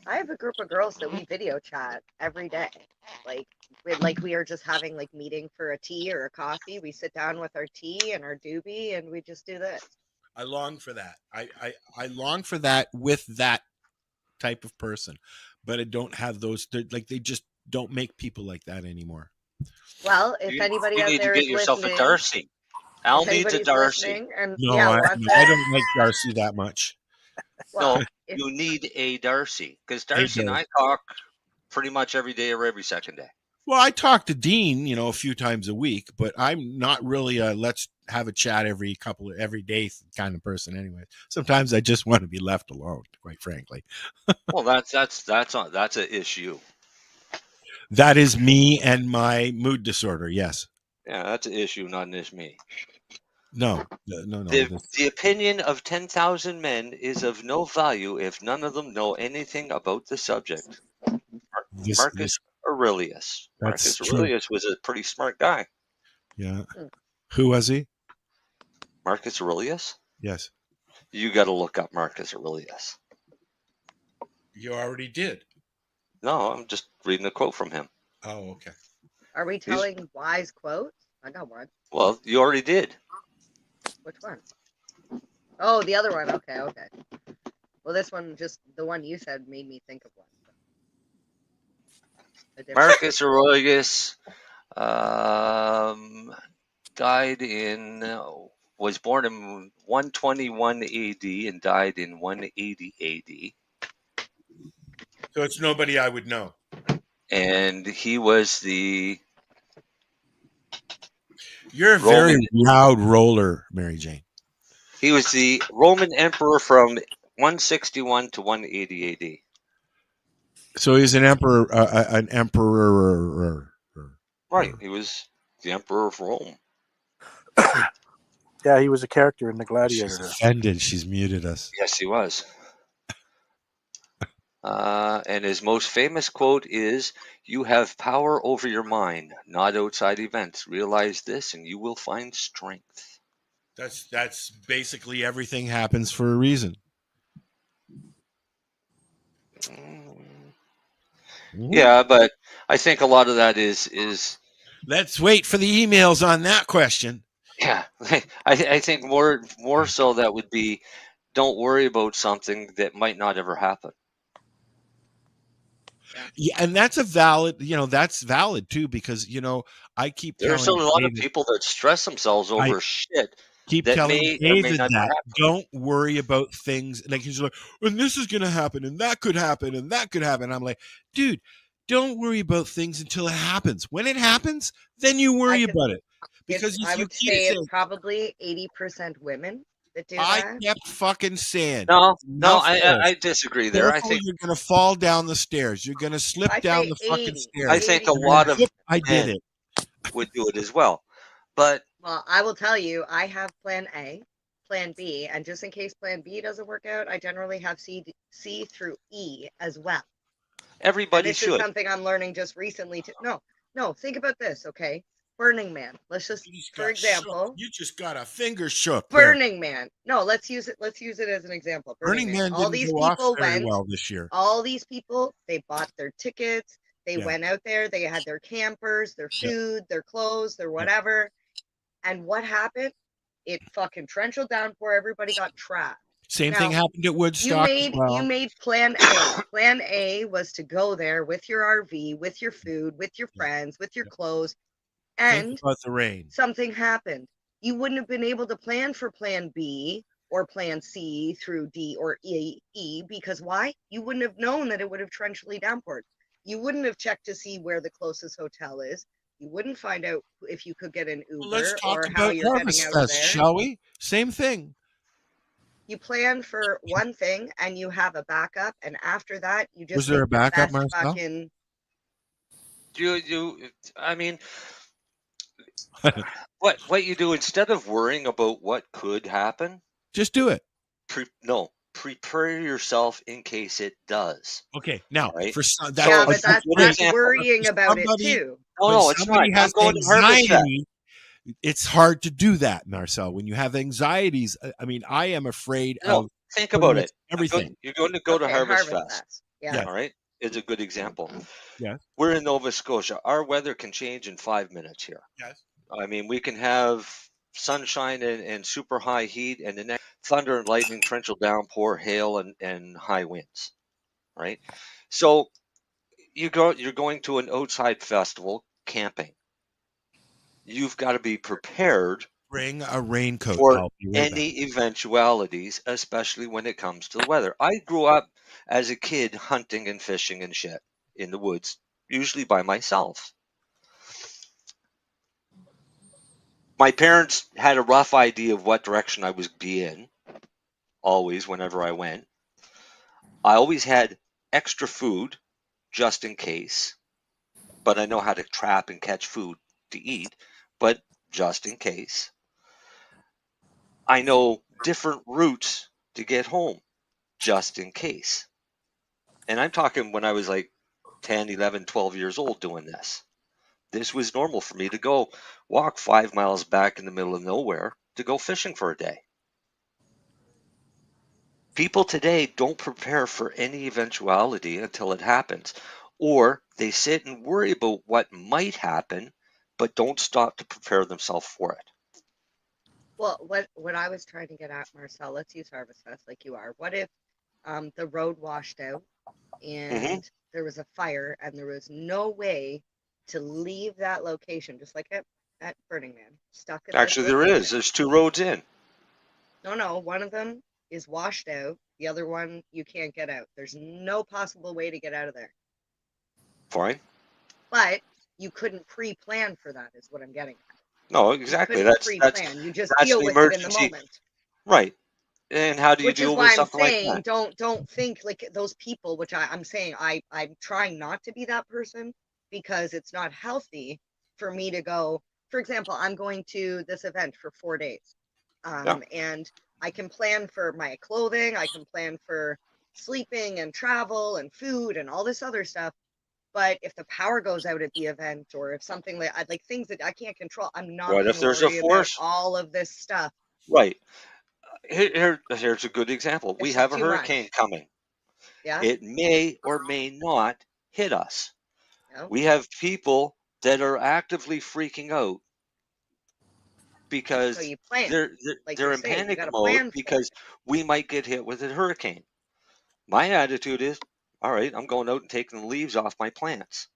I have a group of girls that we video chat every day. Like we are just having like meeting for a tea or a coffee. We sit down with our tea and our doobie and we just do this. I long for that. I long for that with that type of person, but I don't have those. They just don't make people like that anymore. Well, if anybody out there is listening, yourself a Darcy. Al If needs a anybody's Darcy. listening and No, yeah, I wants don't like Darcy that much. well, No, if, you need a Darcy because Hey, Darcy and I Darcy. talk pretty much every day or every second day. Well, I talk to Dean, a few times a week, but I'm not really a let's have a chat every day kind of person. Anyway, sometimes I just want to be left alone, quite frankly. Well, that's an issue. That is me and my mood disorder. Yes. Yeah, that's an issue, not an issue me. No. The opinion of 10,000 men is of no value if none of them know anything about the subject. Marcus Aurelius. That's Marcus true. Aurelius was a pretty smart guy. Yeah. Who was he? Marcus Aurelius? Yes. You got to look up Marcus Aurelius. You already did. No, I'm just reading a quote from him. Oh, okay. are we telling wise quotes? I got one. Well, you already did. Which one? Oh, the other one. Okay. Well, this one, just the one you said, made me think of one. Marcus Aurelius was born in 121 AD and died in 180 AD. So it's nobody I would know. And he was You're a very loud roller, Mary Jane. He was the Roman emperor from 161 to 180 AD. So he's an emperor, Right, he was the emperor of Rome. Yeah, he was a character in the Gladiator. She's offended. She's muted us. Yes, he was. And his most famous quote is, "You have power over your mind, not outside events. Realize this and you will find strength." That's basically everything happens for a reason. Yeah, but I think a lot of that is. Let's wait for the emails on that question. Yeah, I think more so that would be, don't worry about something that might not ever happen. Yeah, and that's that's valid too, because I keep There's telling a lot David, of people that stress themselves over shit. keep that telling may or may David not that happen. don't worry about things like he's like, and this is gonna happen, and that could happen, and that could happen. I'm like, dude, don't worry about things until it happens. When it happens, then you worry about it. Because I would say it's probably 80% women that do I that. kept fucking saying. No, I disagree there. Careful, I think you're going to fall down the stairs. You're going to slip down the fucking stairs. I think a lot of I did men it. would do it as well. But well, I will tell you, I have plan A, plan B, and just in case plan B doesn't work out, I generally have C through E as well. Everybody this should. Is something I'm learning just recently. No, think about this, okay? Burning Man. Let's just for example. Shook. You just got a finger shook. Burning Man. No, let's use it as an example. Burning Man all didn't these go people off very went well this year. All these people, they bought their tickets, they went out there, they had their campers, their food, their clothes, their whatever. And what happened? It fucking torrential downpour, everybody got trapped. Same thing happened at Woodstock. You made plan A. Plan A was to go there with your RV, with your food, with your friends, with your clothes. And think about the rain. Something happened. You wouldn't have been able to plan for plan B or plan C through D or E because why? You wouldn't have known that it would have torrentially downpoured. You wouldn't have checked to see where the closest hotel is. You wouldn't find out if you could get an Uber Let's talk or about how you're Harvest heading out Fest, there. shall we? Same thing. You plan for one thing and you have a backup, and after that, you just was there a backup, Marcel? Fucking... I mean, what you do instead of worrying about what could happen, just do it. Prepare yourself in case it does. Okay, now right? for some, but that's worrying about it too. No, it's not. Has anxiety, it's hard to do that, Marcel. When you have anxieties, I mean, I am afraid of. Think about it. Everything. You're going to go to Harvest Fest. Yeah. All right. It's a good example. Yeah. We're in Nova Scotia. Our weather can change in 5 minutes here. Yes. I mean, we can have sunshine and super high heat, and the next thunder and lightning, torrential downpour, hail, and high winds. Right. So you're going to an outside festival camping. You've got to be prepared Bring a raincoat. for I'll be right back. any eventualities, especially when it comes to the weather. I grew up as a kid hunting and fishing and shit in the woods, usually by myself. My parents had a rough idea of what direction I was be in, always, whenever I went. I always had extra food just in case, but I know how to trap and catch food to eat, but just in case. I know different routes to get home, just in case. And I'm talking when I was like 10, 11, 12 years old doing this. This was normal for me to go walk 5 miles back in the middle of nowhere to go fishing for a day. People today don't prepare for any eventuality until it happens, or they sit and worry about what might happen, but don't stop to prepare themselves for it. Well, what I was trying to get at, Marcel, let's use Harvest Fest like you are. What if the road washed out and there was a fire and there was no way to leave that location, just like at Burning Man, stuck at Actually, there is. There's 2 roads in. No, one of them is washed out. The other one, you can't get out. There's no possible way to get out of there. Fine. But you couldn't pre-plan for that, is what I'm getting at. No, exactly. You That's pre-plan. You just that's deal the with it in the emergency. moment. Right. And how do you Which is deal why with I'm something like saying, that? don't think like those people. Which I'm saying, I'm trying not to be that person because it's not healthy for me to go. For example, I'm going to this event for 4 days, and I can plan for my clothing. I can plan for sleeping and travel and food and all this other stuff. But if the power goes out at the event, or if something like things that I can't control, I'm not What going if to there's a worry about force? all of this stuff. Right. Here's a good example. We It's have just a too hurricane much. coming. Yeah. It may or may not hit us. Yeah. We have people that are actively freaking out because So you plan, they're like they're you're in saying, you panic got to mode plan for it. because we might get hit with a hurricane. My attitude is, all right, I'm going out and taking the leaves off my plants.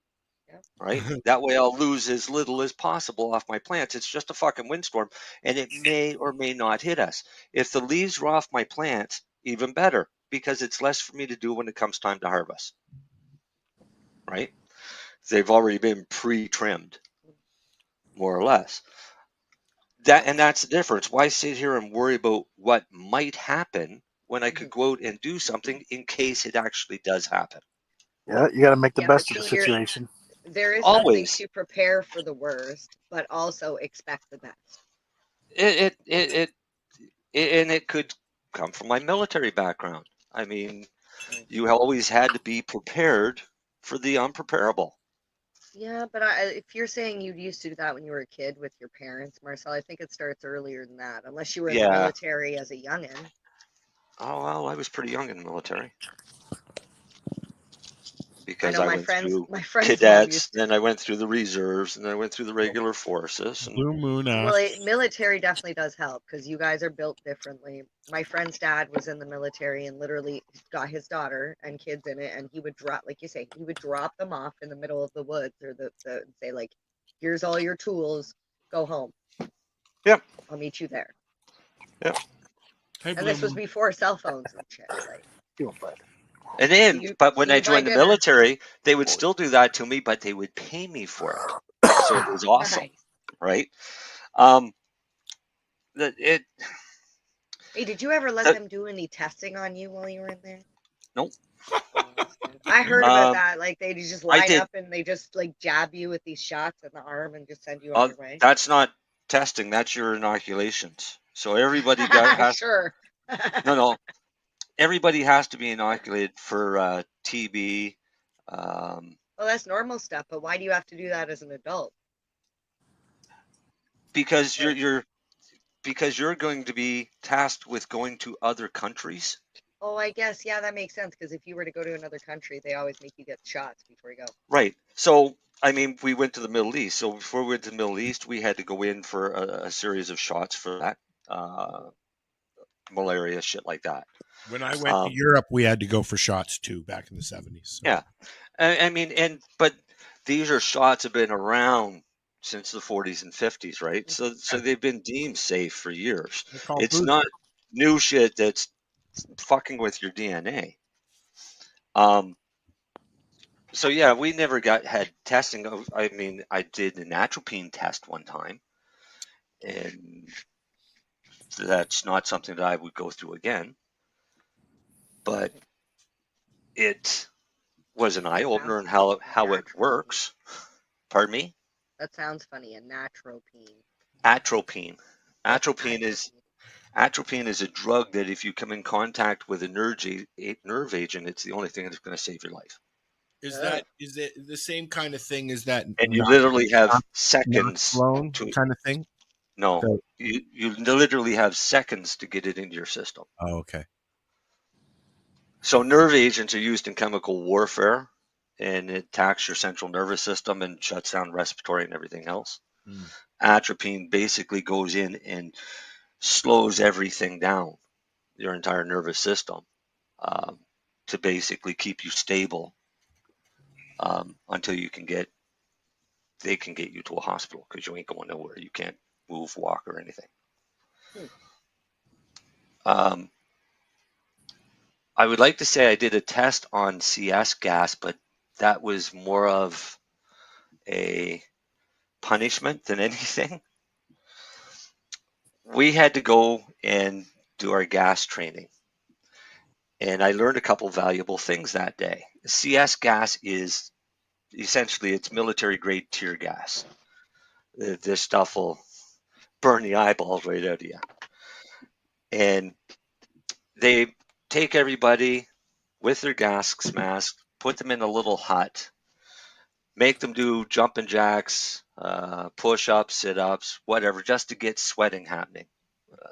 Yeah. Right? That way I'll lose as little as possible off my plants. It's just a fucking windstorm, and it may or may not hit us. If the leaves are off my plants, even better, because it's less for me to do when it comes time to harvest. Right? They've already been pre-trimmed, more or less. That's the difference. Why sit here and worry about what might happen when I could go out and do something in case it actually does happen? Yeah, you got to make the Yeah, best but of the see, situation. there is something Always. to prepare for the worst, but also expect the best. And it could come from my military background. I mean, you always had to be prepared for the unpreparable. Yeah, but if you're saying you used to do that when you were a kid with your parents, Marcel, I think it starts earlier than that, unless you were in the Yeah. military as a youngin'. Oh, well, I was pretty young in the military. I Because know I my went friend's through mom cadets, used to. then I went through the reserves, and then I went through the regular forces. And Blue Moon Well, asks. military definitely does help because you guys are built differently. My friend's dad was in the military and literally got his daughter and kids in it, and he would drop, like you say, he would drop them off in the middle of the woods or say like, "Here's all your tools, go home. Yep. I'll meet you there." Yep. Hey, And Blue this was Moon. before cell phones and shit. Like, And then, but when I joined the dinner. military, they would still do that to me, but they would pay me for it. So it was awesome, Nice. right? Hey, did you ever let them do any testing on you while you were in there? Nope. I heard about that. Like they just I line did. up and they just like jab you with these shots in the arm and just send you on your way. That's not testing. That's your inoculations. So everybody has. Sure. No. Everybody has to be inoculated for TB. Well, that's normal stuff. But why do you have to do that as an adult? Because you're going to be tasked with going to other countries. Oh, I guess, yeah, that makes sense. Because if you were to go to another country, they always make you get shots before you go. Right. So, I mean, we went to the Middle East. So before we went to the Middle East, we had to go in for a series of shots for that. Malaria, shit like that. When I went to Europe, we had to go for shots too back in the 70s. So. Yeah. I mean, but these are shots have been around since the 40s and 50s, right? So they've been deemed safe for years. They're called It's boosters. not new shit that's fucking with your DNA. So yeah, we never had testing of. I mean, I did an atropine test one time, and that's not something that I would go through again. But it was an eye opener in how it works. Pardon me? That sounds funny. A natropine. Atropine. What's Atropine is a drug that if you come in contact with a nerve agent, it's the only thing that's going to save your life. Is it the same kind of thing as that? And you literally have seconds alone to kind of thing. No, So- you literally have seconds to get it into your system. Oh, okay. So nerve agents are used in chemical warfare, and it attacks your central nervous system and shuts down respiratory and everything else. Atropine basically goes in and slows everything down, your entire nervous system, to basically keep you stable until they can get you to a hospital, because you ain't going nowhere. You can't move, walk, or anything. I would like to say I did a test on CS gas, but that was more of a punishment than anything. We had to go and do our gas training, and I learned a couple valuable things that day. CS gas is essentially, it's military grade tear gas. This stuff will burn the eyeballs right out of you. And they take everybody with their gas masks, put them in a little hut, make them do jumping jacks, push-ups, sit-ups, whatever, just to get sweating happening,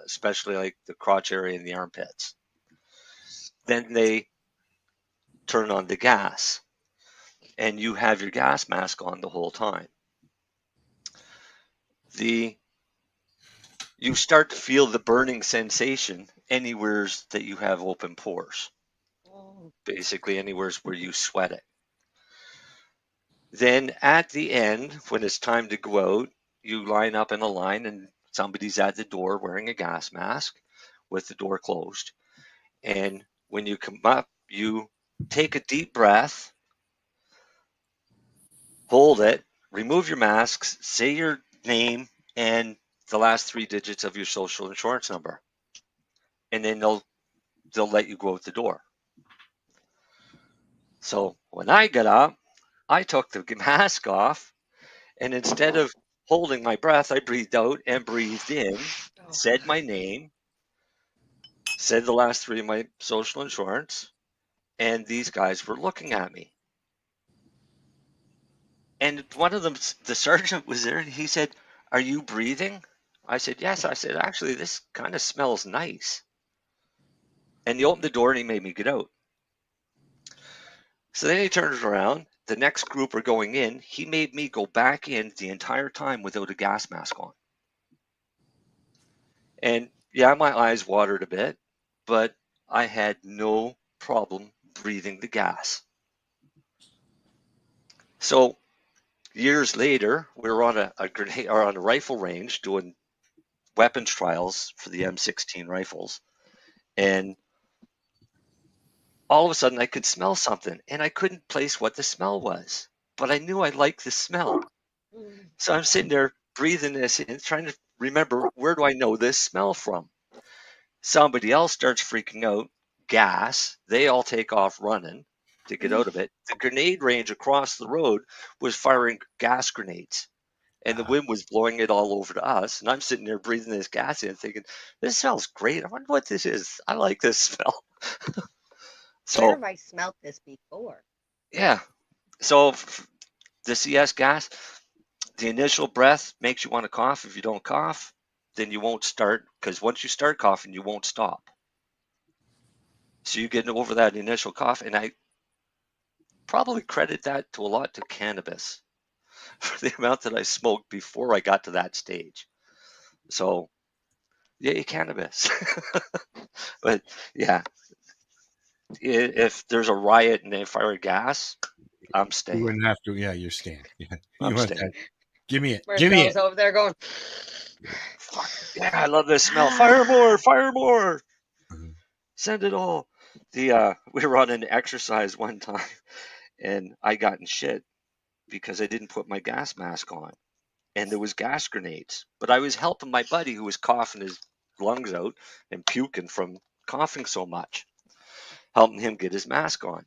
especially like the crotch area and the armpits. Then they turn on the gas, and you have your gas mask on the whole time. You start to feel the burning sensation anywhere that you have open pores. Basically, anywhere where you sweat it. Then at the end, when it's time to go out, you line up in a line, and somebody's at the door wearing a gas mask with the door closed. And when you come up, you take a deep breath, hold it, remove your masks, say your name and the last 3 digits of your social insurance number. And then they'll let you go out the door. So when I got up, I took the mask off, and instead of holding my breath, I breathed out and breathed in, said my name, said the last 3 of my social insurance, and these guys were looking at me. And one of them, the sergeant, was there, and he said, "Are you breathing?" I said, "Yes." I said, "Actually, this kind of smells nice." And he opened the door and he made me get out. So then he turned around. The next group are going in. He made me go back in the entire time without a gas mask on. And yeah, my eyes watered a bit, but I had no problem breathing the gas. So years later, we were on a grenade or on a rifle range doing weapons trials for the M16 rifles, and all of a sudden I could smell something, and I couldn't place what the smell was, but I knew I liked the smell. So I'm sitting there breathing this in, trying to remember, where do I know this smell from? Somebody else starts freaking out, gas. They all take off running to get out of it. The grenade range across the road was firing gas grenades, and the wind was blowing it all over to us. And I'm sitting there breathing this gas in, thinking, this smells great. I wonder what this is. I like this smell. Where have I smelt this before? Yeah. So the CS gas, the initial breath makes you want to cough. If you don't cough, then you won't start, because once you start coughing, you won't stop. So you get over that initial cough, and I probably credit that to a lot to cannabis for the amount that I smoked before I got to that stage. So, yeah, cannabis. But yeah, if there's a riot and they fire gas, I'm staying. You wouldn't have to. Yeah, you're staying. Yeah, I'm staying. Give me it. Marcel's over there going, Fuck yeah, I love this smell. Fire more, fire more. Send it all. We were on an exercise one time, and I got in shit because I didn't put my gas mask on, and there was gas grenades. But I was helping my buddy who was coughing his lungs out and puking from coughing so much, helping him get his mask on.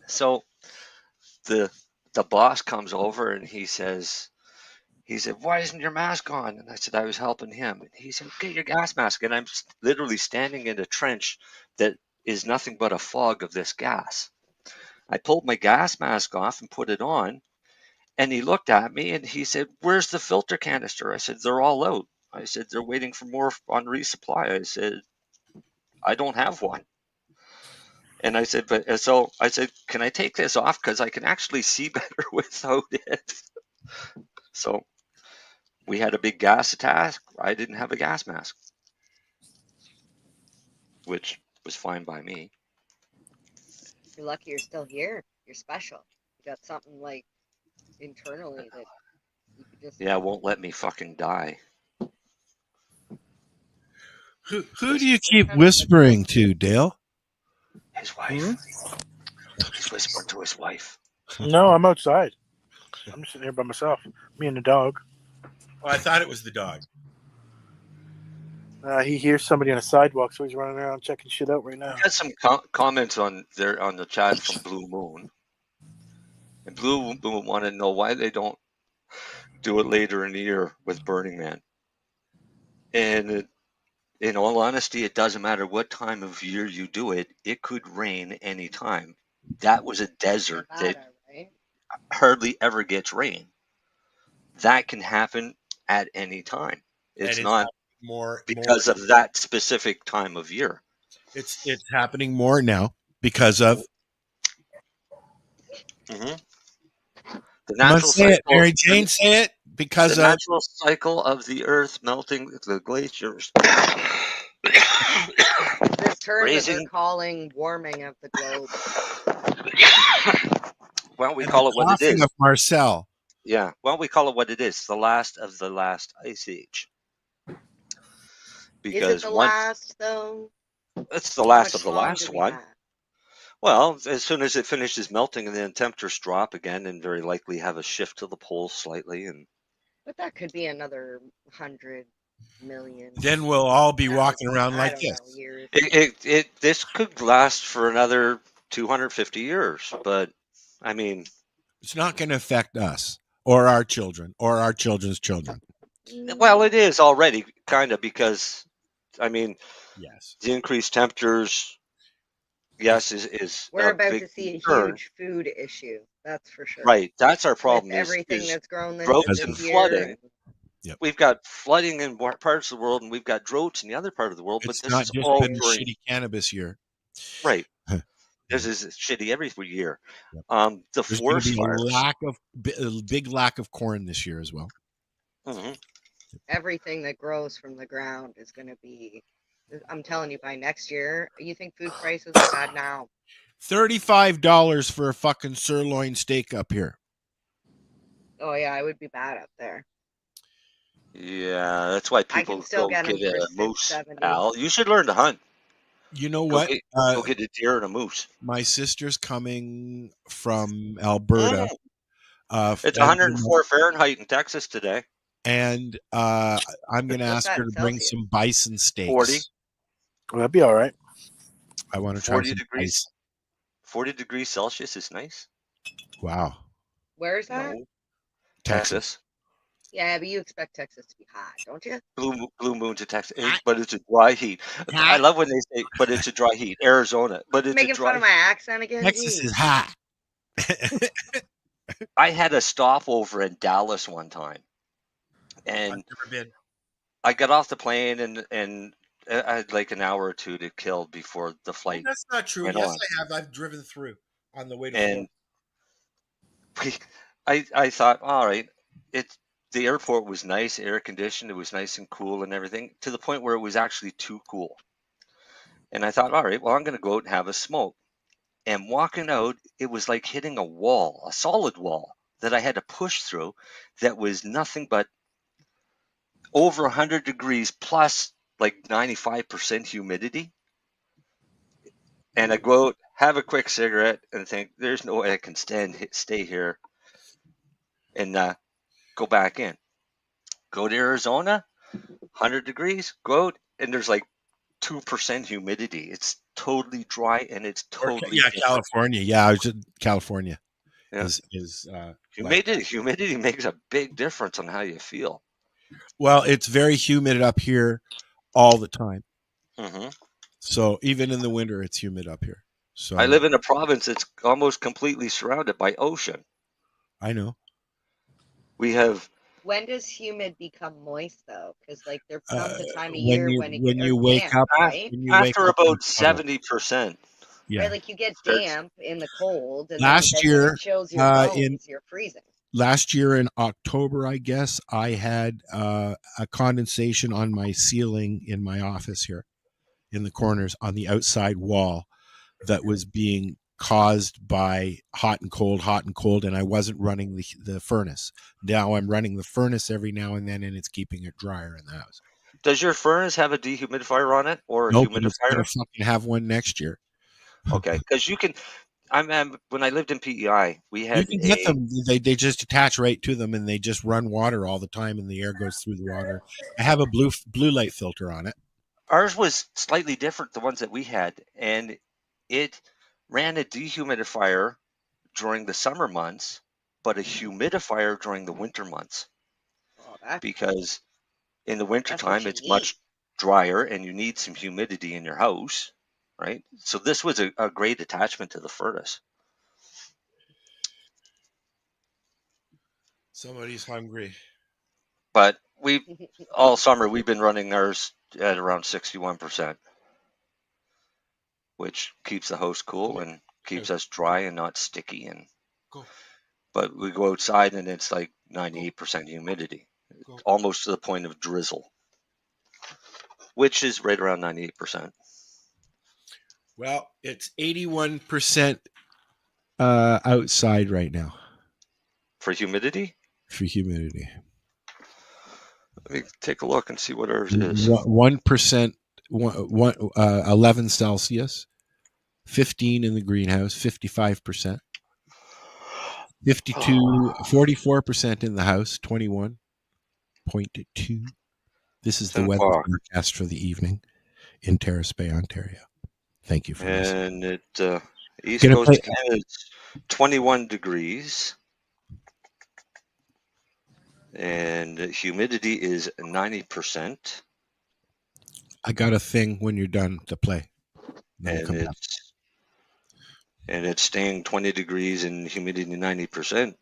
So the boss comes over and he said, "Why isn't your mask on?" And I said, "I was helping him." And he said, "Get your gas mask." And I'm literally standing in a trench that is nothing but a fog of this gas. I pulled my gas mask off and put it on, and he looked at me and he said, "Where's the filter canister?" I said, "They're all out." I said, "They're waiting for more on resupply." I said, "I don't have one." And I said, "Can I take this off? Because I can actually see better without it." So we had a big gas attack. I didn't have a gas mask, which was fine by me. you're lucky you're still here. You're special. You got something like internally that you could just. Yeah, it won't let me fucking die. Who do you keep whispering to, Dale? His wife. He's whispering to his wife. No, I'm outside. I'm just sitting here by myself. Me and the dog. Oh, I thought it was the dog. He hears somebody on a sidewalk, so he's running around checking shit out right now. I got some comments on the chat from Blue Moon. And Blue Moon wanted to know why they don't do it later in the year with Burning Man. And in all honesty, it doesn't matter what time of year you do it. It could rain anytime. That was a desert that Right? hardly ever gets rain. That can happen at any time. It's not because of that specific time of year. It's happening more now because of the Come on, natural say it, cycle. Mary Jane, say it. Because the of natural cycle of the Earth melting the glaciers. This term that Raising- we're calling warming of the globe. Why don't we and call the it what it coughing is? of Marcel. Yeah. Why don't we call it what it is? The last of the last ice age. Because Is it the last though? It's the How last much of the time last do we one. have? Well, as soon as it finishes melting, and then temperatures drop again, and very likely have a shift to the poles slightly, and But that could be another 100 million. Then we'll all be walking around I like don't this. know, years. this could last for another 250 years. But I mean, It's not going to affect us or our children or our children's children. well, it is already kind of because, I mean, yes, the increased temperatures, yes, is We're a about big to see a concern. huge food issue. That's for sure. Right, that's our problem. With everything is that's grown droughts this and year. flooding. Yep. We've got flooding in parts of the world, and we've got droughts in the other part of the world. It's but this not is just all been a during shitty cannabis year. right. This is shitty every year. Yep. The There's going forest to be fires. a big lack of corn this year as well. Mm-hmm. Everything that grows from the ground is going to be. I'm telling you, by next year, you think food prices are bad now? $35 for a fucking sirloin steak up here. Oh yeah, it would be bad up there. Yeah, that's why people still go get 'em get for a moose. 6.70. Al, you should learn to hunt. You know Go what? get a deer and a moose. My sister's coming from Alberta. It's 104 Fahrenheit in Texas today. And I'm going to ask her to bring some bison steaks. 40. Well, that'd be all right. I want to try 40 some degrees. 40 degrees Celsius is nice. Wow. Where's that? No. Texas. Yeah, but you expect Texas to be hot, don't you? Blue moon to Texas, but it's a dry heat. I love when they say, but it's a dry heat. Arizona, but it's making a dry fun of my accent again. Texas Jeez. is hot. I had a stopover in Dallas one time, and I've never been. I got off the plane, and I had like an hour or two to kill before the flight. Well, that's not true. went Yes, on. I have. I've driven through on the way to And I thought, all right, the airport was nice, air conditioned, it was nice and cool and everything, to the point where it was actually too cool. And I thought, all right, well, I'm going to go out and have a smoke. And walking out, it was like hitting a wall, a solid wall. that I had to push through that was nothing but over 100 degrees plus like 95% humidity. And I go out, have a quick cigarette, and think, there's no way I can stay here and go back in. Go to Arizona, 100 degrees, go out, and there's like 2% humidity. It's totally dry, and it's totally different. California. Yeah, I was in California. Yeah. Humidity makes a big difference on how you feel. Well, it's very humid up here all the time. Mm-hmm. So even in the winter, it's humid up here. So I live in a province that's almost completely surrounded by ocean. I know. We have. When does humid become moist though? Because like there comes a time of when year you, when it when gets you wake damp, up, right? when you wake After up about 70%. Yeah. Right, like you get damp in the cold, and Last then year, when it chills your bones, you're freezing. Last year in October, I guess, I had a condensation on my ceiling in my office here in the corners on the outside wall that was being caused by hot and cold, and I wasn't running the furnace. Now I'm running the furnace every now and then, and it's keeping it drier in the house. Does your furnace have a dehumidifier on it or a Nope, humidifier? it's gonna fucking have one next year. Okay, because you can. When I lived in PEI, we had. You can get them. They just attach right to them, and they just run water all the time, and the air goes through the water. I have a blue light filter on it. Ours was slightly different, the ones that we had, and it ran a dehumidifier during the summer months, but a humidifier during the winter months. Because in the wintertime, it's much drier, and you need some humidity in your house. Right, so this was a great attachment to the furnace. Somebody's hungry. But all summer we've been running ours at around 61%, which keeps the house cool and keeps us dry and not sticky. But we go outside and it's like 98% humidity, almost to the point of drizzle, which is right around 98%. Well, it's 81% outside right now. For humidity? For humidity. Let me take a look and see what ours is. 1%, 11 Celsius, 15 in the greenhouse, 55%. 44% in the house, 21.2. This is the weather forecast for the evening in Terrace Bay, Ontario. Thank you for listening. And East Coast of Canada is 21 degrees. And humidity is 90%. I got a thing when you're done to play. And it's staying 20 degrees and humidity 90%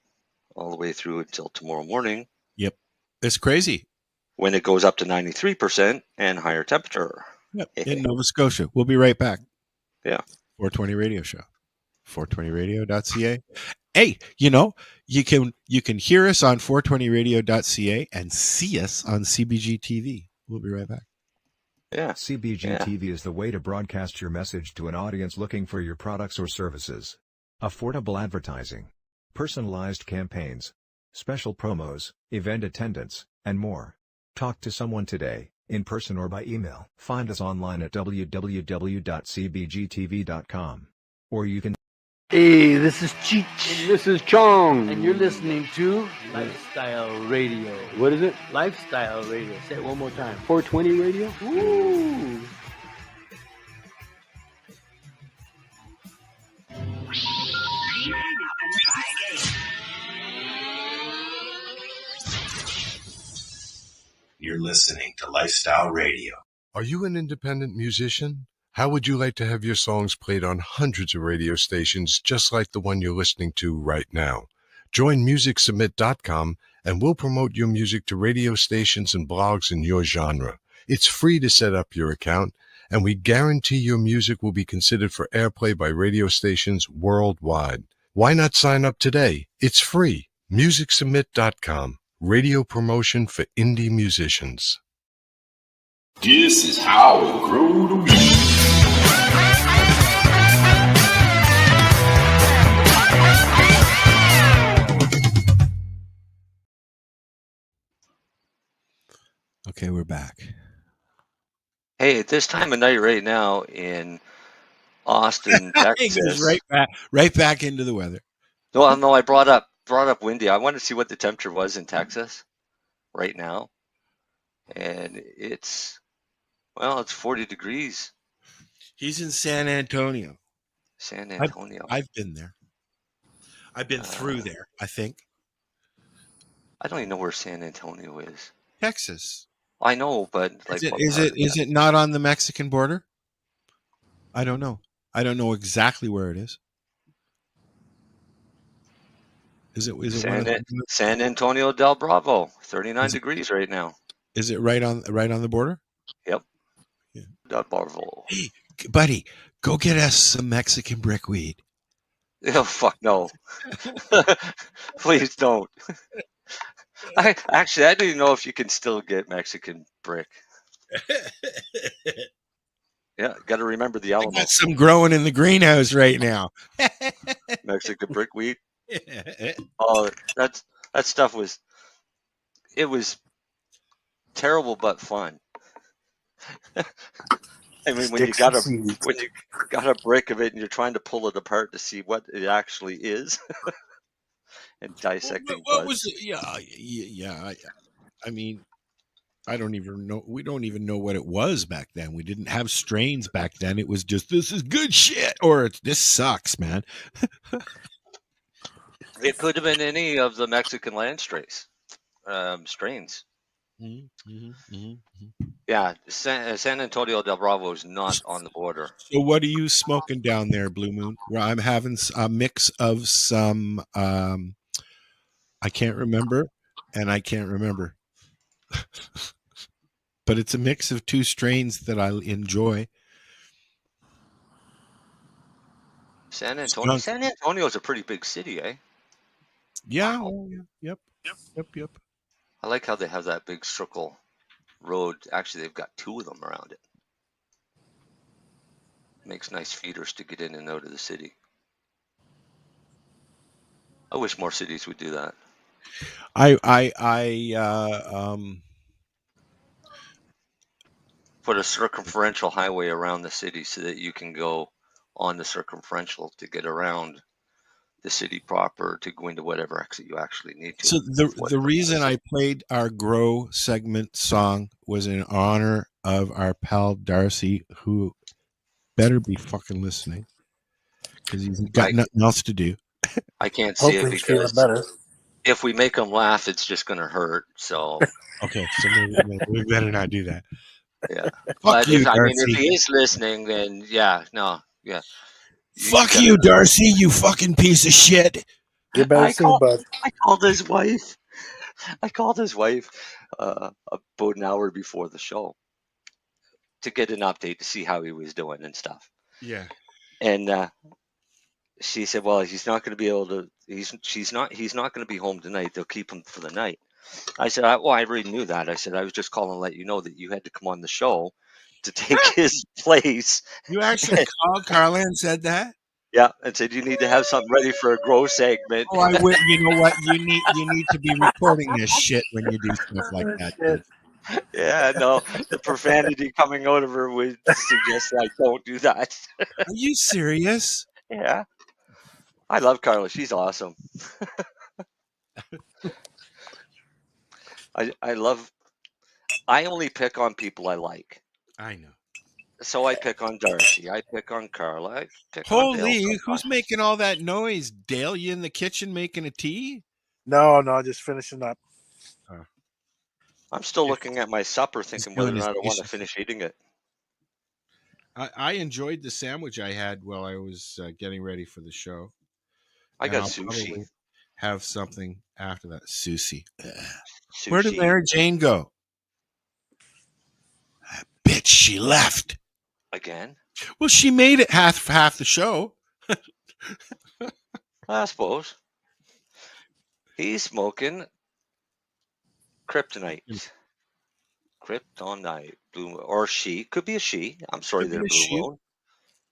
all the way through until tomorrow morning. Yep. It's crazy. When it goes up to 93% and higher temperature. Yep. In Nova Scotia. We'll be right back. Yeah. 420 Radio Show. 420radio.ca. Hey, you can hear us on 420radio.ca and see us on CBG TV. We'll be right back. Yeah. CBG TV is the way to broadcast your message to an audience looking for your products or services. Affordable advertising, personalized campaigns, special promos, event attendance, and more. Talk to someone today, in person or by email. Find us online at www.cbgtv.com. Or you can. Hey, this is Cheech. And this is Chong. And you're listening to Lifestyle Radio. What is it? Lifestyle Radio. Say it one more time. 420 Radio? Woo! You're listening to Lifestyle Radio. Are you an independent musician? How would you like to have your songs played on hundreds of radio stations just like the one you're listening to right now? Join MusicSubmit.com and we'll promote your music to radio stations and blogs in your genre. It's free to set up your account, and we guarantee your music will be considered for airplay by radio stations worldwide. Why not sign up today? It's free. MusicSubmit.com. Radio promotion for indie musicians. This is how we grow the weed. Okay, we're back. Hey, at this time of night right now in Austin, He goes Texas. right back into the weather. No, I brought up windy. I wanted to see what the temperature was in Texas right now, and it's 40 degrees. He's in San Antonio. San Antonio. I've been there. I've been through there, I think. I don't even know where San Antonio is. Texas. I know, but like, is it not on the Mexican border? I don't know. I don't know exactly where it is. Is it San Antonio del Bravo? 39 degrees right now. Is it right on the border? Yep. Yeah. Del Bravo. Hey, buddy, go get us some Mexican brickweed. Oh fuck no! Please don't. I don't even know if you can still get Mexican brick. Yeah, got to remember the Alamo. I got some growing in the greenhouse right now. Mexican brickweed. Oh, that stuff was terrible but fun. I mean, when you got a brick of it and you're trying to pull it apart to see what it actually is, and dissecting. What was it? Yeah. I mean, I don't even know. We don't even know what it was back then. We didn't have strains back then. It was just, this is good shit, or this sucks, man. It could have been any of the Mexican land strains. Yeah, San Antonio del Bravo is not on the border. So what are you smoking down there, Blue Moon? Where I'm having a mix of some, I can't remember, and I can't remember. But it's a mix of two strains that I enjoy. San Antonio is a pretty big city, eh? Yeah. Yep. I like how they have that big circle road. Actually, they've got two of them around it. Makes nice feeders to get in and out of the city. I wish more cities would do that. Put a circumferential highway around the city so that you can go on the circumferential to get around the city proper to go into whatever exit you actually need to. So the reason I played our Grow segment song was in honor of our pal Darcy, who better be fucking listening because he's got nothing else to do. I can't see it because if we make him laugh, it's just going to hurt. So okay, so we better not do that. Yeah, Fuck you, Darcy. if he is listening, then yeah. Fuck you, Darcy, you fucking piece of shit. You better sing, bud. I called his wife. About an hour before the show to get an update to see how he was doing and stuff. Yeah. And she said, "Well, he's not going to be able to. He's not going to be home tonight. They'll keep him for the night." I said, "Well, I already knew that." I said, "I was just calling to let you know that you had to come on the show to take his place." You actually called Carla and said that? Yeah, and said you need to have something ready for a Grow segment. Oh, I would. You know what? You need to be recording this shit when you do stuff like that. Dude. Yeah, no, the profanity coming out of her would suggest that I don't do that. Are you serious? Yeah. I love Carla. She's awesome. I only pick on people I like. I know. So I pick on Darcy. I pick on Carla. I pick on Dale. Holy, who's making all that noise? Dale, you in the kitchen making a tea? No, just finishing up. I'm still looking at my supper thinking whether or not I want to finish eating it. I enjoyed the sandwich I had while I was getting ready for the show. I got sushi. Have something after that. Sushi. Where did Mary Jane go? Bitch, she left. Again? Well, she made it half the show. I suppose. He's smoking kryptonite. Kryptonite. Blue, or she. Could be a she. I'm sorry there, Blue Moon.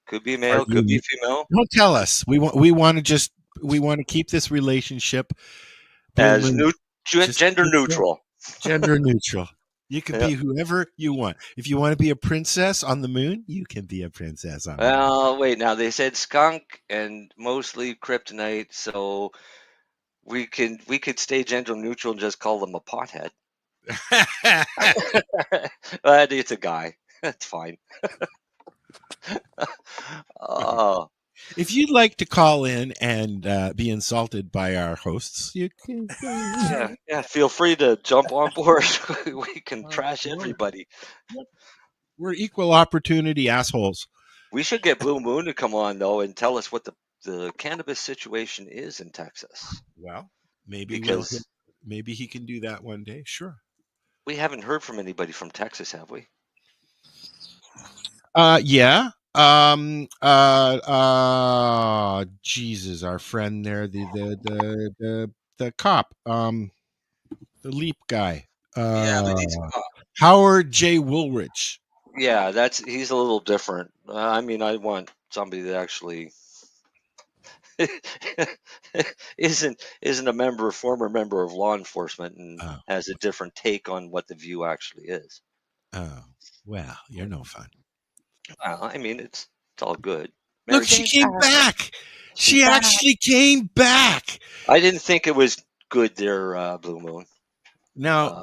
Could be a male, could be female. Don't tell us. We want to keep this relationship as gender neutral. Gender neutral. You can be whoever you want. If you want to be a princess on the moon, you can be a princess on the moon. Well, wait. Now they said skunk and mostly kryptonite, so we could stay gender neutral and just call them a pothead. But it's a guy. That's fine. Oh. If you'd like to call in and be insulted by our hosts, you can. Yeah. Feel free to jump on board. We can trash everybody. We're equal opportunity assholes. We should get Blue Moon to come on though and tell us what the cannabis situation is in Texas. Well, maybe maybe he can do that one day. Sure. We haven't heard from anybody from Texas, have we? Yeah. Jesus, our friend there, the cop, the Leap guy, but he's a cop. Howard J. Woolrich. Yeah, he's a little different. I mean, I want somebody that actually isn't a former member of law enforcement and has a different take on what the view actually is. Oh, well, you're no fun. I mean, it's all good. Look, she came back. She actually came back. I didn't think it was good there, Blue Moon. Now,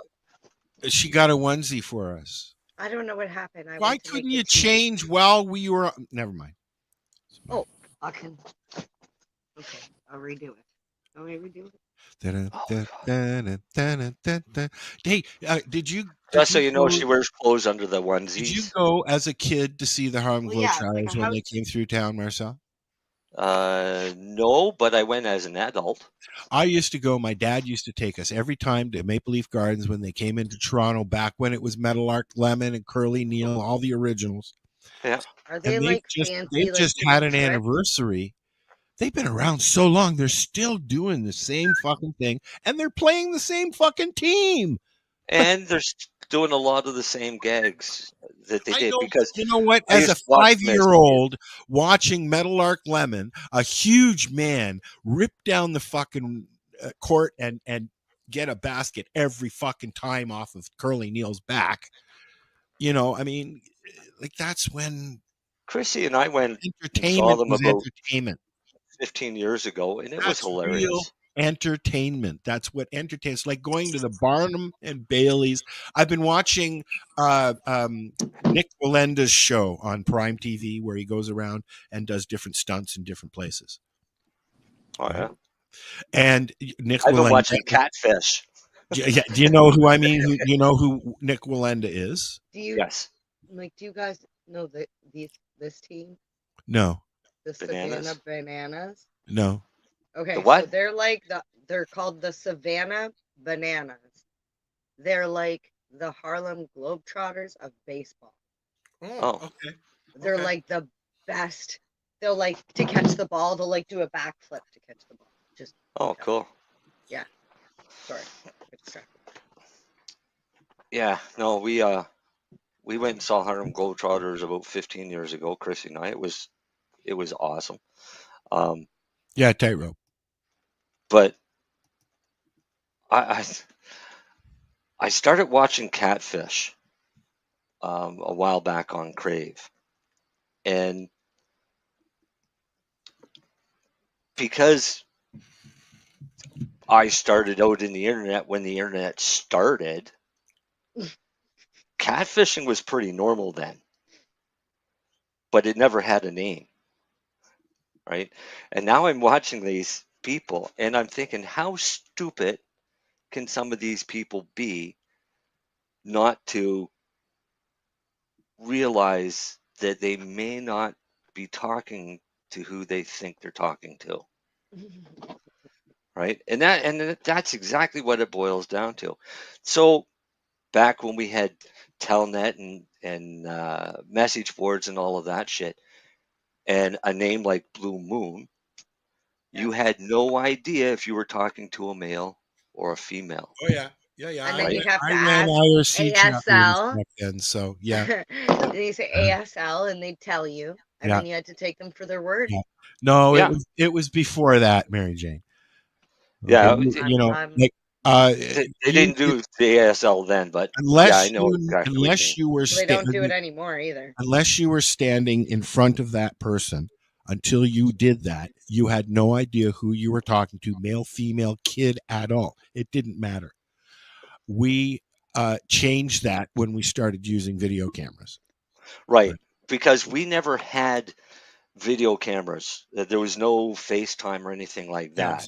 she got a onesie for us. I don't know what happened. Why couldn't you change while we were? Never mind. Oh, I can. Okay, I'll redo it. I'll redo it. Hey, did you? Just so you know, she wears clothes under the onesies. Did you go as a kid to see the Harlem Globetrotters when they came through town, Marcel? No, but I went as an adult. I used to go. My dad used to take us every time to Maple Leaf Gardens when they came into Toronto back when it was Meadowlark Lemon and Curly Neal, all the originals. Yeah. Are they and like they just had an anniversary. They've been around so long. They're still doing the same fucking thing, and they're playing the same fucking team. And they're doing a lot of the same gags that they did. Because you know what? As a 5-year-old watching Meadowlark Lemon, a huge man rip down the fucking court and get a basket every fucking time off of Curly Neal's back. You know, I mean, like that's when Chrissy and I went and saw them about 15 years ago, and it was hilarious. Real entertainment. That's what entertains. Like going to the Barnum and Bailey's. I've been watching Nick Walenda's show on Prime TV, where he goes around and does different stunts in different places. Oh yeah. And Nick I've been Walenda, watching Catfish. Yeah. Do you know who I mean? You know who Nick Walenda is? Yes. Like, do you guys know this team? No. The Savannah Bananas? No. Okay, the what? So they're called the Savannah Bananas. They're like the Harlem Globetrotters of baseball. Oh, okay. They're like the best. They'll like to catch the ball. They'll like do a backflip to catch the ball. Just cool. Yeah. Sorry. Yeah. No, we went and saw Harlem Globetrotters about 15 years ago, Chrissy and I. It was awesome. Yeah, tightrope. But I started watching Catfish a while back on Crave, and because I started out in the internet when the internet started, catfishing was pretty normal then, but it never had a name, right? And now I'm watching these people and I'm thinking, how stupid can some of these people be not to realize that they may not be talking to who they think they're talking to, right? And that's exactly what it boils down to. So back when we had Telnet and message boards and all of that shit, and a name like Blue Moon, you had no idea if you were talking to a male or a female. Oh yeah. And then you have to ran ask IRC ASL. back then, so yeah. And you say ASL, and they'd tell you, and then you had to take them for their word. Yeah. No, it was before that, Mary Jane. Yeah, you know, like They didn't do the ASL then, but yeah, I know exactly what you mean. They don't do it anymore either. Unless you were standing in front of that person, until you did that, you had no idea who you were talking to, male, female, kid at all. It didn't matter. We changed that when we started using video cameras. Right, because we never had video cameras. There was no FaceTime or anything like that.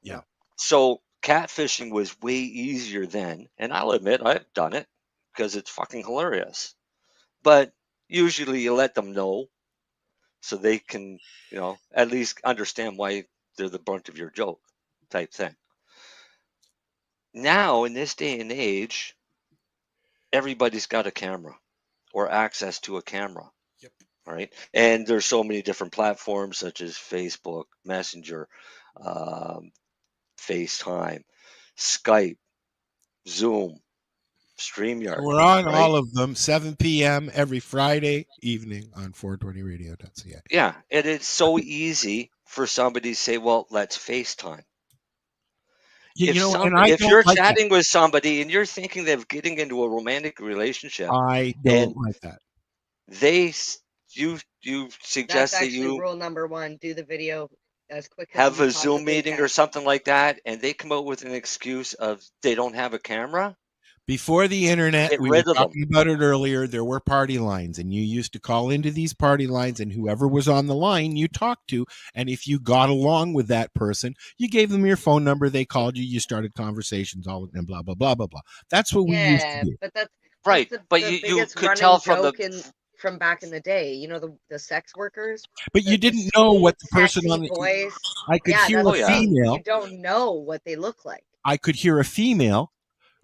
Yeah. So catfishing was way easier then, and I'll admit I've done it because it's fucking hilarious. But usually you let them know so they can, at least understand why they're the brunt of your joke type thing. Now, in this day and age, everybody's got a camera or access to a camera. Yep. Right? And there's so many different platforms such as Facebook, Messenger, FaceTime, Skype, Zoom, StreamYard. We're on right? all of them, 7 p.m. every Friday evening on 420radio.ca. Yeah, and it's so easy for somebody to say, well, let's FaceTime. If you're chatting with somebody and you're thinking of getting into a romantic relationship, I don't like that. You suggest That's that actually you rule number 1. Do the video as quick as have you a Zoom possibly meeting can. or something like that, and they come out with an excuse of they don't have a camera. Before the internet, Get we were rid of them. talking about it earlier, there were party lines, and you used to call into these party lines, and whoever was on the line you talked to, and if you got along with that person, you gave them your phone number, they called you, you started conversations, all and blah, blah, blah, blah, blah. That's what we used to do. But that's Right, the but the you biggest could running tell from joke the from back in the day. The sex workers. But you didn't know what the person sexy on the voice. I could hear that's a the thing. female. You don't know what they look like. I could hear a female,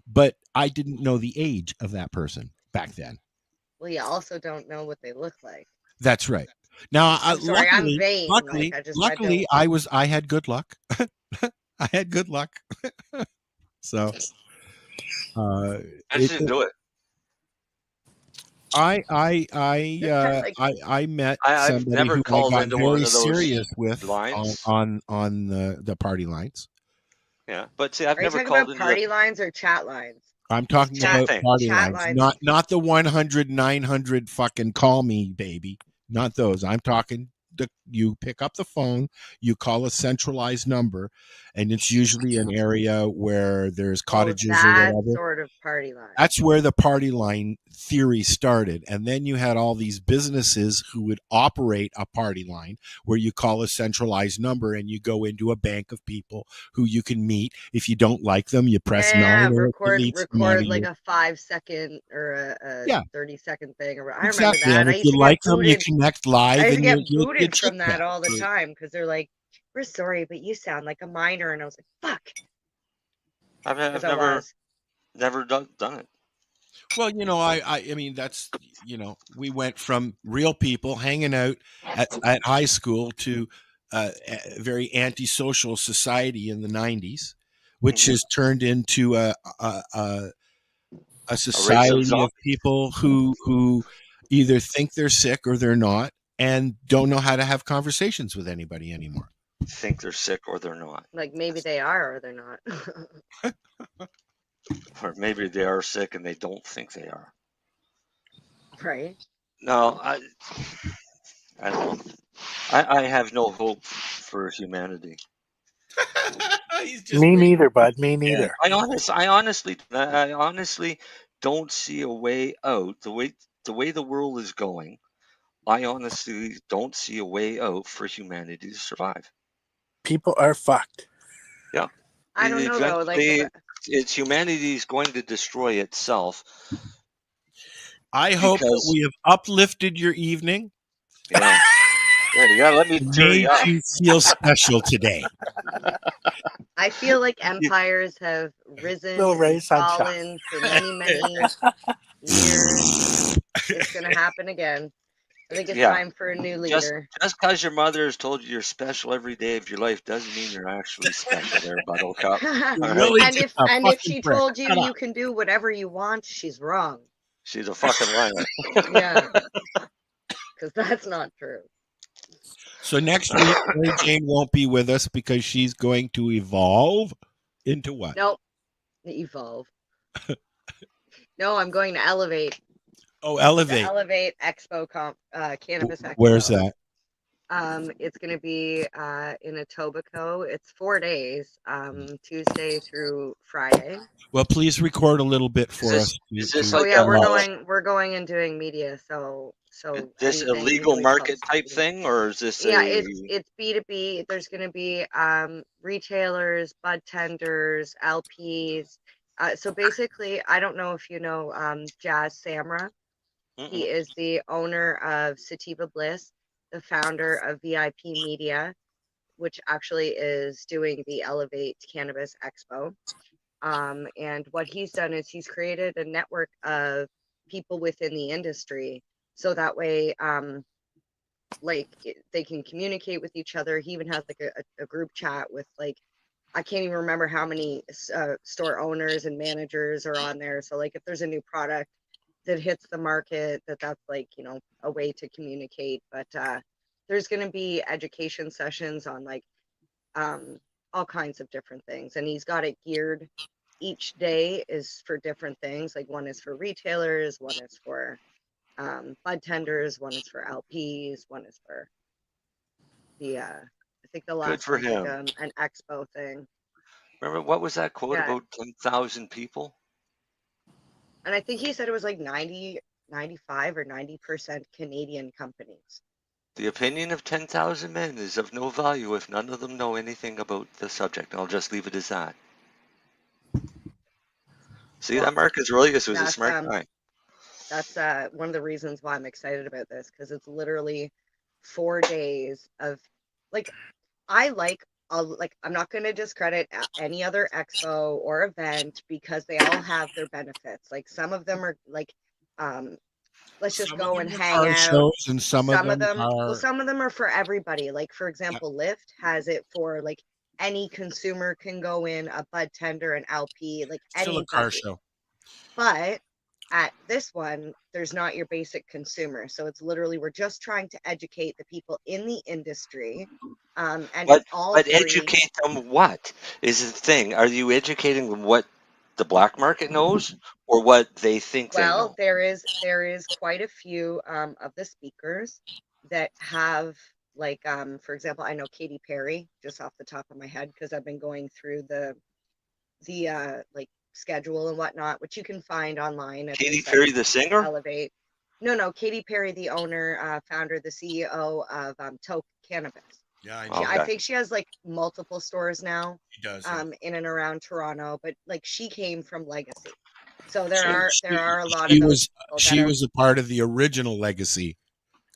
but I didn't know the age of that person back then. Well, you also don't know what they look like. That's right. Now, I'm sorry, I'm vain. Luckily, I had good luck. I had good luck. So, I should do it. I met I've somebody never who I called got into one very of those serious with lines. on the party lines. Yeah, but see, I've Are you never talking called about into party lines or chat lines? I'm talking about party Chat lines, not the 100, 900 fucking call me baby, not those. I'm talking you pick up the phone, you call a centralized number, and it's usually an area where there's cottages or that whatever. sort of party line. That's where the party line theory started. And then you had all these businesses who would operate a party line where you call a centralized number and you go into a bank of people who you can meet. If you don't like them, you press 9 or record like a a 5-second or a 30-second thing. I exactly. remember that. And if you like them, you connect live. I used to and get you booted from that chit-chat. all the time because they're like, "We're sorry, but you sound like a minor," and I was like, "Fuck." I've never done it. Well, I mean, that's, we went from real people hanging out at high school to a very antisocial society in the 90s, which has turned into a society of people who either think they're sick or they're not and don't know how to have conversations with anybody anymore. Think they're sick or they're not. Like maybe they are or they're not. Or maybe they are sick and they don't think they are. Right. No, I don't know. I have no hope for humanity. Me neither, bud. Me neither. I honestly don't see a way out. The way the world is going, I honestly don't see a way out for humanity to survive. People are fucked. Yeah. I don't know though. Like, it's humanity is going to destroy itself. I hope that we have uplifted your evening. Yeah. You gotta let me made you feel special today. I feel like empires have risen and fallen for many, many years. It's going to happen again. I think it's time for a new leader. Just because your mother has told you you're special every day of your life doesn't mean you're actually special there, Buttercup. And if she told you you can do whatever you want, she's wrong. She's a fucking liar. Yeah. Because that's not true. So next week, Mary Jane won't be with us because she's going to evolve. Into what? Nope. Evolve. No, I'm going to Elevate. Oh, The Elevate. Elevate Expo Cannabis Expo. Where's that? It's going to be in Etobicoke. It's 4 days, Tuesday through Friday. Well, please record a little bit for us. Is this Oh like yeah, a, we're going and doing media. So this a anything legal like market post- type thing, or is this Yeah, a? it's B2B. There's going to be retailers, bud tenders, LPs. So basically, I don't know if you know Jazz Samra. He is the owner of Sativa Bliss, the founder of VIP Media, which actually is doing the Elevate Cannabis Expo. And what he's done is he's created a network of people within the industry, so that way, they can communicate with each other. He even has like a group chat with like, I can't even remember how many store owners and managers are on there. So like, if there's a new product that hits the market, that's like, a way to communicate. But there's going to be education sessions on like all kinds of different things, and he's got it geared. Each day is for different things. Like one is for retailers, one is for bud tenders, one is for LPs, one is for the I think the last for one's like him. an expo thing. Remember what was that quote Yeah. about 10,000 people? And I think he said it was like 90, 95 or 90% Canadian companies. The opinion of 10,000 men is of no value if none of them know anything about the subject. I'll just leave it as that. See, that Marcus Aurelius was a smart guy. That's one of the reasons why I'm excited about this, because it's literally 4 days of like, I'm not going to discredit any other expo or event because they all have their benefits. Like some of them are like, let's just go and hang Car out. shows, and some of them are. Well, some of them are for everybody. Like for example, Lyft has it for like any consumer can go in, a bud tender, an LP, like Still anybody. a car show. But at this one, there's not your basic consumer. So it's literally, we're just trying to educate the people in the industry. And But all free. educate them what is the thing? Are you educating them what the black market knows or what they think they know? Well, there is quite a few of the speakers that have like, for example, I know Katy Perry just off the top of my head because I've been going through the like schedule and whatnot, which you can find online. At Katy Perry, the singer? Elevate. No, Katy Perry, the owner, founder, the CEO of Toke Cannabis. Yeah, I know. I think she has like multiple stores now. She does. In and around Toronto, but like she came from Legacy, so there are a lot She of those was people she that are, was a part of the original Legacy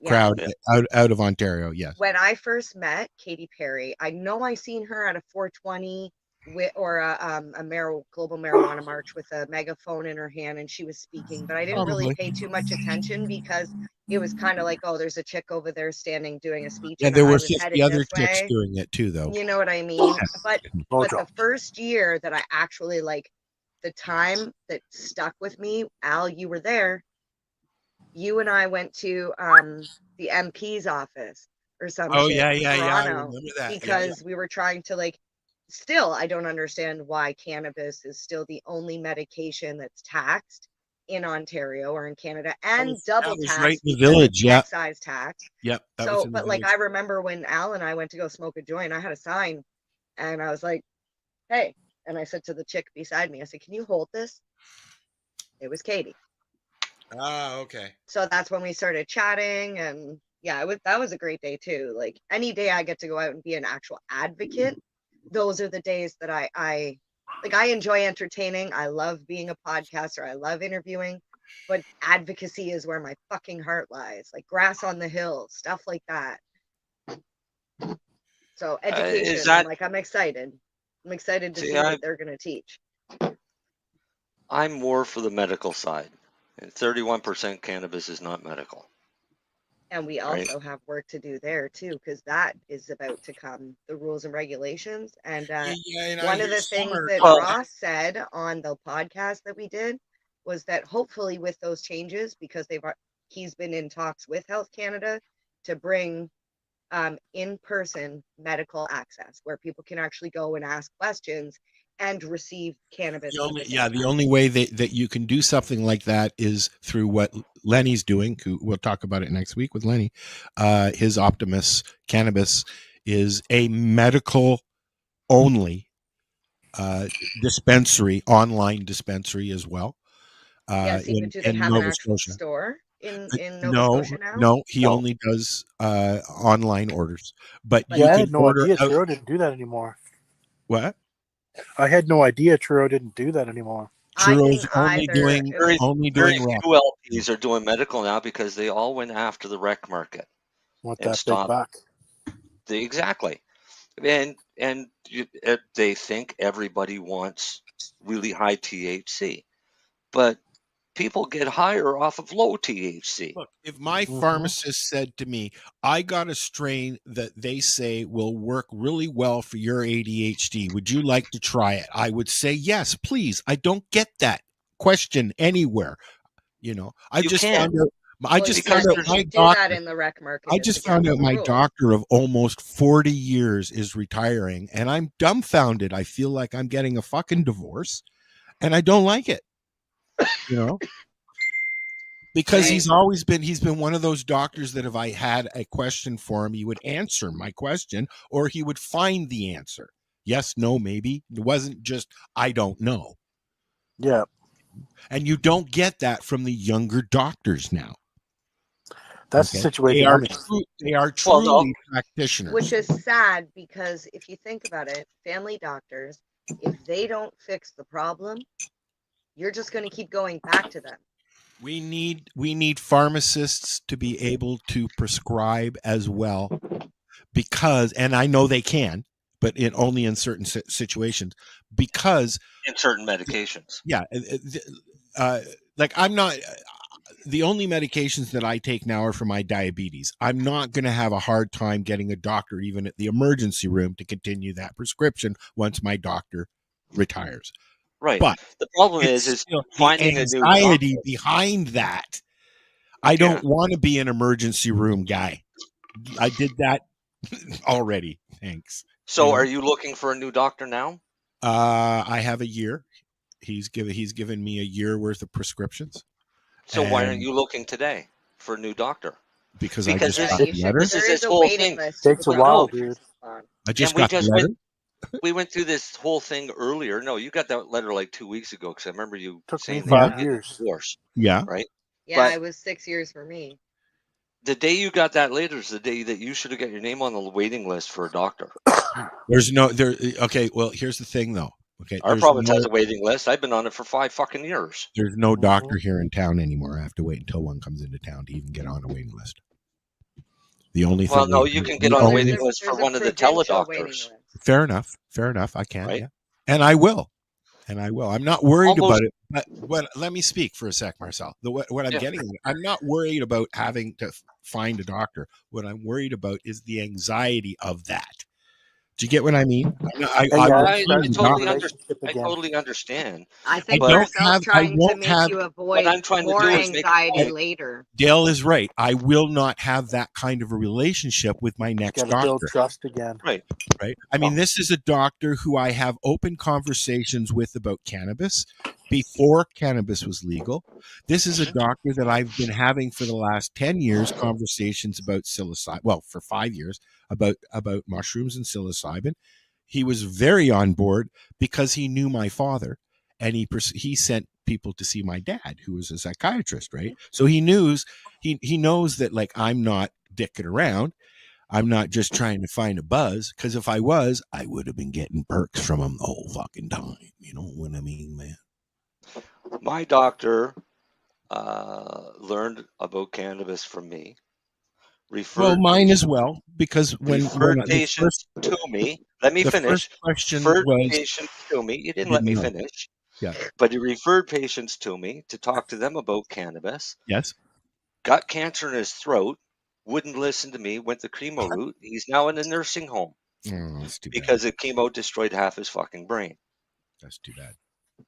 Yeah. crowd out of Ontario. Yes. When I first met Katy Perry, I know I seen her at a 420 or a global marijuana march with a megaphone in her hand, and she was speaking, but I didn't really Probably. pay too much attention because it was kind of like, oh, there's a chick over there standing doing a speech. Yeah, and there I were was 50 headed other this chicks way. doing it too, though. You know what I mean? But Mojo. the first year that I actually like, the time that stuck with me, Al, you were there. You and I went to the MP's office or some Oh, shit yeah, in yeah, yeah, I Toronto remember that. Yeah, because we were trying to like, still I don't understand why cannabis is still the only medication that's taxed in Ontario or in Canada and double that was taxed right in the because village, it's yeah. excise tax. Yep. That was So, in the but like village. I remember when Al and I went to go smoke a joint, I had a sign and I was like, hey, and I said to the chick beside me, I said, can you hold this? It was Katie. Ah, okay. So that's when we started chatting, and yeah, that was a great day too. Like any day I get to go out and be an actual advocate, those are the days that I enjoy entertaining. I love being a podcaster. I love interviewing, but advocacy is where my fucking heart lies. Like grass on the hill, stuff like that. So education, I'm excited. I'm excited to see what they're gonna teach. I'm more for the medical side, and 31% cannabis is not medical. And we Right. also have work to do there too, because that is about to come, the rules and regulations. And one of the things that Ross said on the podcast that we did was that hopefully with those changes, because he's been in talks with Health Canada to bring in-person medical access where people can actually go and ask questions and receive cannabis. The only way that you can do something like that is through what Lennie's doing. We'll talk about it next week with Lennie. His Optimus Cannabis is a medical only dispensary, online dispensary as well. Do they have an actual store in Nova Scotia now? No, he only does online orders. But I you can had no order idea out. Truro didn't do that anymore. What? I had no idea Truro didn't do that anymore. Truro's only doing very rec. few LPs are doing medical now because they all went after the rec market. Want and that stopped. big buck? Exactly, and they think everybody wants really high THC, but people get higher off of low THC. Look, if my pharmacist said to me, I got a strain that they say will work really well for your ADHD, would you like to try it? I would say, yes, please. I don't get that question anywhere. I just found out my doctor in the rec market. I just found out my doctor of almost 40 years is retiring, and I'm dumbfounded. I feel like I'm getting a fucking divorce, and I don't like it. Because he's been one of those doctors that if I had a question for him, he would answer my question, or he would find the answer. Yes, no, maybe. It wasn't just, I don't know. Yeah. And you don't get that from the younger doctors now. That's the situation. They are truly practitioners. Which is sad because if you think about it, family doctors, if they don't fix the problem, you're just going to keep going back to them. We need pharmacists to be able to prescribe as well, because, and I know they can, but only in certain situations, because in certain medications. Yeah. Like I'm not, the only medications that I take now are for my diabetes. I'm not going to have a hard time getting a doctor, even at the emergency room, to continue that prescription once my doctor retires. Right. But the problem is finding the a new anxiety doctor. behind that. I don't want to be an emergency room guy. I did that already. Thanks. So are you looking for a new doctor now? I have a year. He's given me a year worth of prescriptions. So why aren't you looking today for a new doctor? Because I just got the letter. This is this whole thing. Takes a while, dude. I just got the letter. We went through this whole thing earlier. No, you got that letter like 2 weeks ago because I remember you saying me 5 years. Divorce. Yeah. Right. Yeah, it was 6 years for me. The day you got that letter is the day that you should have got your name on the waiting list for a doctor. Okay, well, here's the thing though. Okay, our province has a waiting list. I've been on it for 5 fucking years. There's no doctor here in town anymore. I have to wait until one comes into town to even get on a waiting list. The only thing. Well, no, you can get on a waiting list for one of the teledoctors. Fair enough. I can. Right? Yeah. And I will. I'm not worried about it. But let me speak for a sec, Marcel. What I'm getting at, I'm not worried about having to find a doctor. What I'm worried about is the anxiety of that. Do you get what I mean? I totally understand. I think Marcel's trying to make you avoid more anxiety later. Dale is right. I will not have that kind of a relationship with my next doctor. Build trust again. Right. I mean, this is a doctor who I have open conversations with about cannabis before cannabis was legal. This is a doctor that I've been having for the last 10 years conversations about psilocybin. Well, for 5 years about mushrooms and psilocybin. He was very on board because he knew my father, and he sent people to see my dad, who was a psychiatrist, right? So he knows that, like, I'm not dicking around. I'm not just trying to find a buzz, because if I was, I would have been getting perks from him the whole fucking time. You know what I mean, man? My doctor learned about cannabis from me. Mine as well, because when patients to me, let me finish. Patients to me. You didn't let me finish. Yeah. But he referred patients to me to talk to them about cannabis. Yes. Got cancer in his throat. Wouldn't listen to me. Went the chemo route. He's now in a nursing home. That's too bad. Because the chemo destroyed half his fucking brain. That's too bad.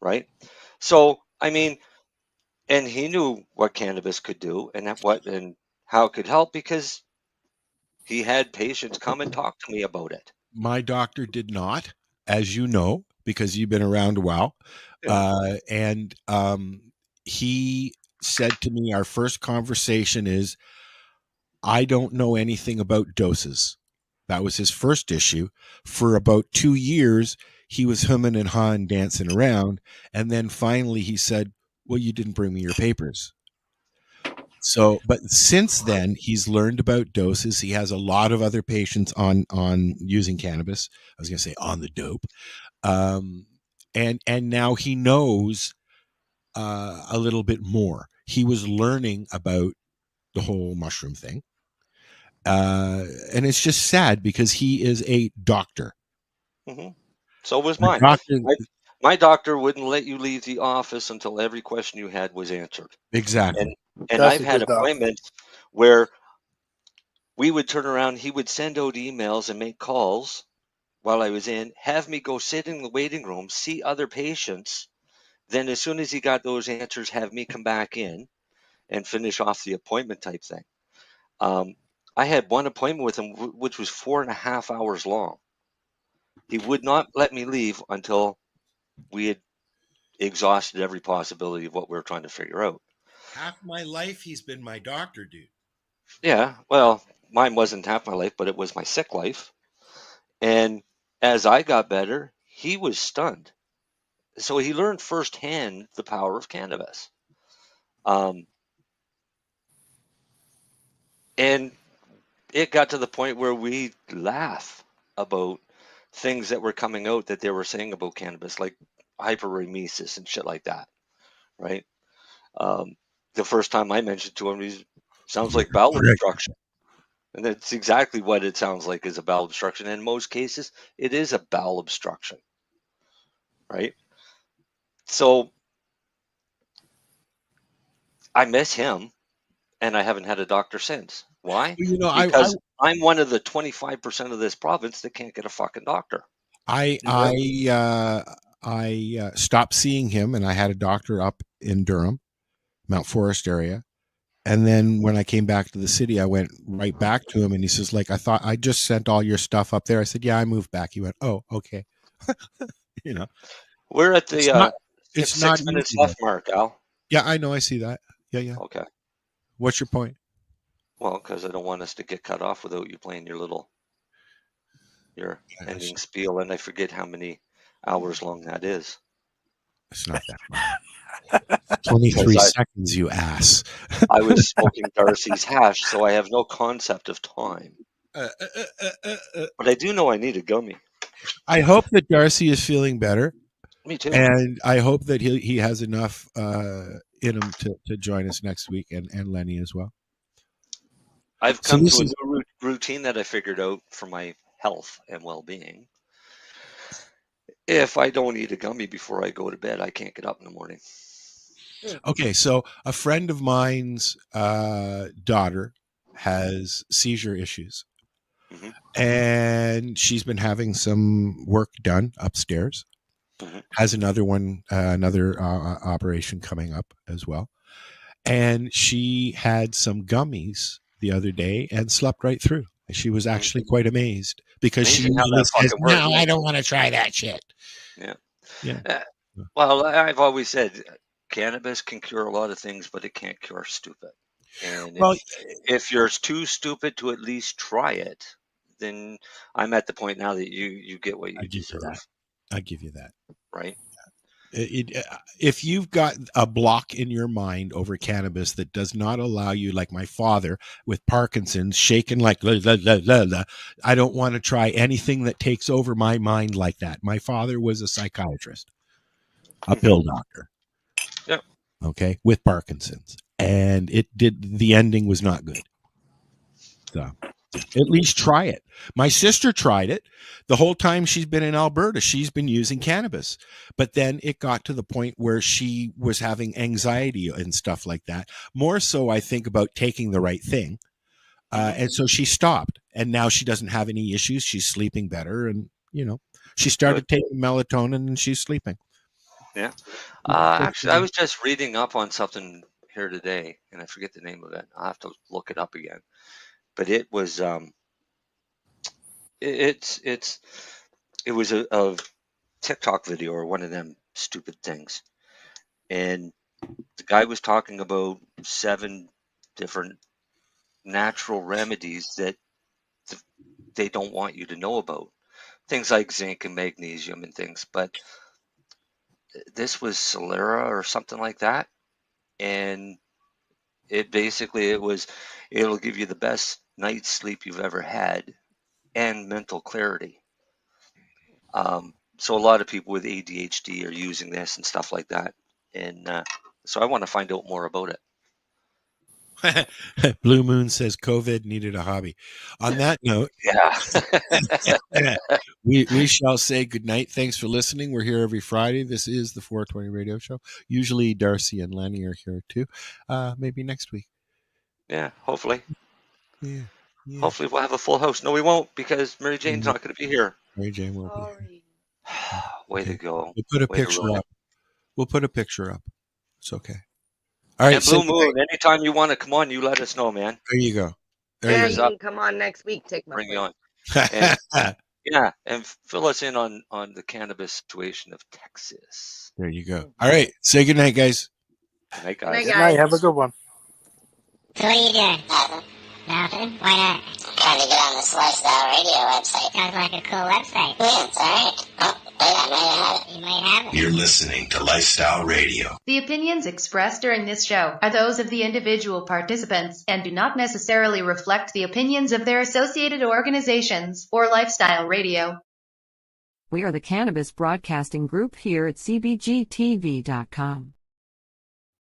Right. So I mean, and he knew what cannabis could do and how it could help, because he had patients come and talk to me about it. My doctor did not, as you know, because you've been around a while. Yeah. And he said to me, our first conversation is, I don't know anything about doses. That was his first issue. For about 2 years, he was humming and hawing, dancing around. And then finally he said, well, you didn't bring me your papers. So, but since then, he's learned about doses. He has a lot of other patients on using cannabis. I was going to say on the dope. And now he knows a little bit more. He was learning about the whole mushroom thing. And it's just sad because he is a doctor. Mm-hmm. So was mine. My doctor wouldn't let you leave the office until every question you had was answered. Exactly. And I've had appointments where we would turn around, he would send out emails and make calls while I was in, have me go sit in the waiting room, see other patients. Then as soon as he got those answers, have me come back in and finish off the appointment type thing. I had one appointment with him, which was 4.5 hours long. He would not let me leave until we had exhausted every possibility of what we were trying to figure out. Half my life, he's been my doctor, dude. Yeah, well, mine wasn't half my life, but it was my sick life. And as I got better, he was stunned. So he learned firsthand the power of cannabis. And it got to the point where we laugh about things that were coming out that they were saying about cannabis, like hyperemesis and shit like that, right? The first time I mentioned to him, he sounds like bowel obstruction. And that's exactly what it sounds like, is a bowel obstruction. In most cases, it is a bowel obstruction, right? So I miss him, and I haven't had a doctor since. Why? You know, Because I'm one of the 25% of this province that can't get a fucking doctor. I stopped seeing him, and I had a doctor up in Durham, Mount Forest area. And then when I came back to the city, I went right back to him, and he says, like, I thought I just sent all your stuff up there. I said, yeah, I moved back. He went, oh, okay. You know, we're at the it's not 6 minutes easy, left mark, Al. Yeah, I know. I see that. Yeah. Okay. What's your point? Well, because I don't want us to get cut off without you playing your ending spiel, and I forget how many hours long that is. It's not that long. 23 seconds, you ass. I was smoking Darcy's hash, so I have no concept of time. But I do know I need a gummy. I hope that Darcy is feeling better. Me too. And I hope that he has enough in him to join us next week, and Lennie as well. I've come to a new routine that I figured out for my health and well-being. If I don't eat a gummy before I go to bed, I can't get up in the morning. Okay, so a friend of mine's daughter has seizure issues. Mm-hmm. And she's been having some work done upstairs. Mm-hmm. Has another one, another operation coming up as well. And she had some gummies the other day and slept right through. She was actually quite amazed, because she usually says, no, I don't want to try that shit. Yeah. Well, I've always said cannabis can cure a lot of things, but it can't cure stupid. And if you're too stupid to at least try it, then I'm at the point now that you get what you deserve. I give you that. Right. If you've got a block in your mind over cannabis that does not allow you, like my father with Parkinson's, shaking like, la, la, la, la, la, I don't want to try anything that takes over my mind like that. My father was a psychiatrist, a pill doctor. Yeah. Okay. With Parkinson's. And the ending was not good. So at least try it. My sister tried it. The whole time she's been in Alberta, she's been using cannabis. But then it got to the point where she was having anxiety and stuff like that. More so, I think, about taking the right thing. And so she stopped. And now she doesn't have any issues. She's sleeping better. And, she started taking melatonin, and she's sleeping. Yeah. Actually, I was just reading up on something here today, and I forget the name of it. I'll have to look it up again. But it was it was a TikTok video or one of them stupid things. And the guy was talking about 7 different natural remedies that they don't want you to know about. Things like zinc and magnesium and things. But this was Solera or something like that. And it basically, it'll give you the best night's sleep you've ever had and mental clarity. So a lot of people with ADHD are using this and stuff like that. And so I want to find out more about it. Blue Moon says COVID needed a hobby. On that note, yeah, we shall say goodnight. Thanks for listening. We're here every Friday. This is the 420 Radio Show. Usually Darcy and Lennie are here too. Maybe next week. Yeah, hopefully. Yeah. Hopefully we'll have a full house. No, we won't, because Mary Jane's not going to be here. Mary Jane won't be here. Way to go. We'll put a Way to picture ruin it. up. We'll put a picture up. It's okay. All right. And Blue Moon, anytime you want to come on, you let us know, man. There you go. Yeah, you can come on next week. Take my Bring you on. place. And, yeah, and fill us in on the cannabis situation of Texas. There you go. All right. Say goodnight, guys. Good night, guys. Good night, Good night. Have a good one. So what are you doing? Nothing. Why not? Trying to get on this lifestyle radio website. Sounds like a cool website. Yeah, it's alright. Oh, wait, I might have it. You might have it. You're listening to Lifestyle Radio. The opinions expressed during this show are those of the individual participants and do not necessarily reflect the opinions of their associated organizations or Lifestyle Radio. We are the Cannabis Broadcasting Group here at CBGTV.com.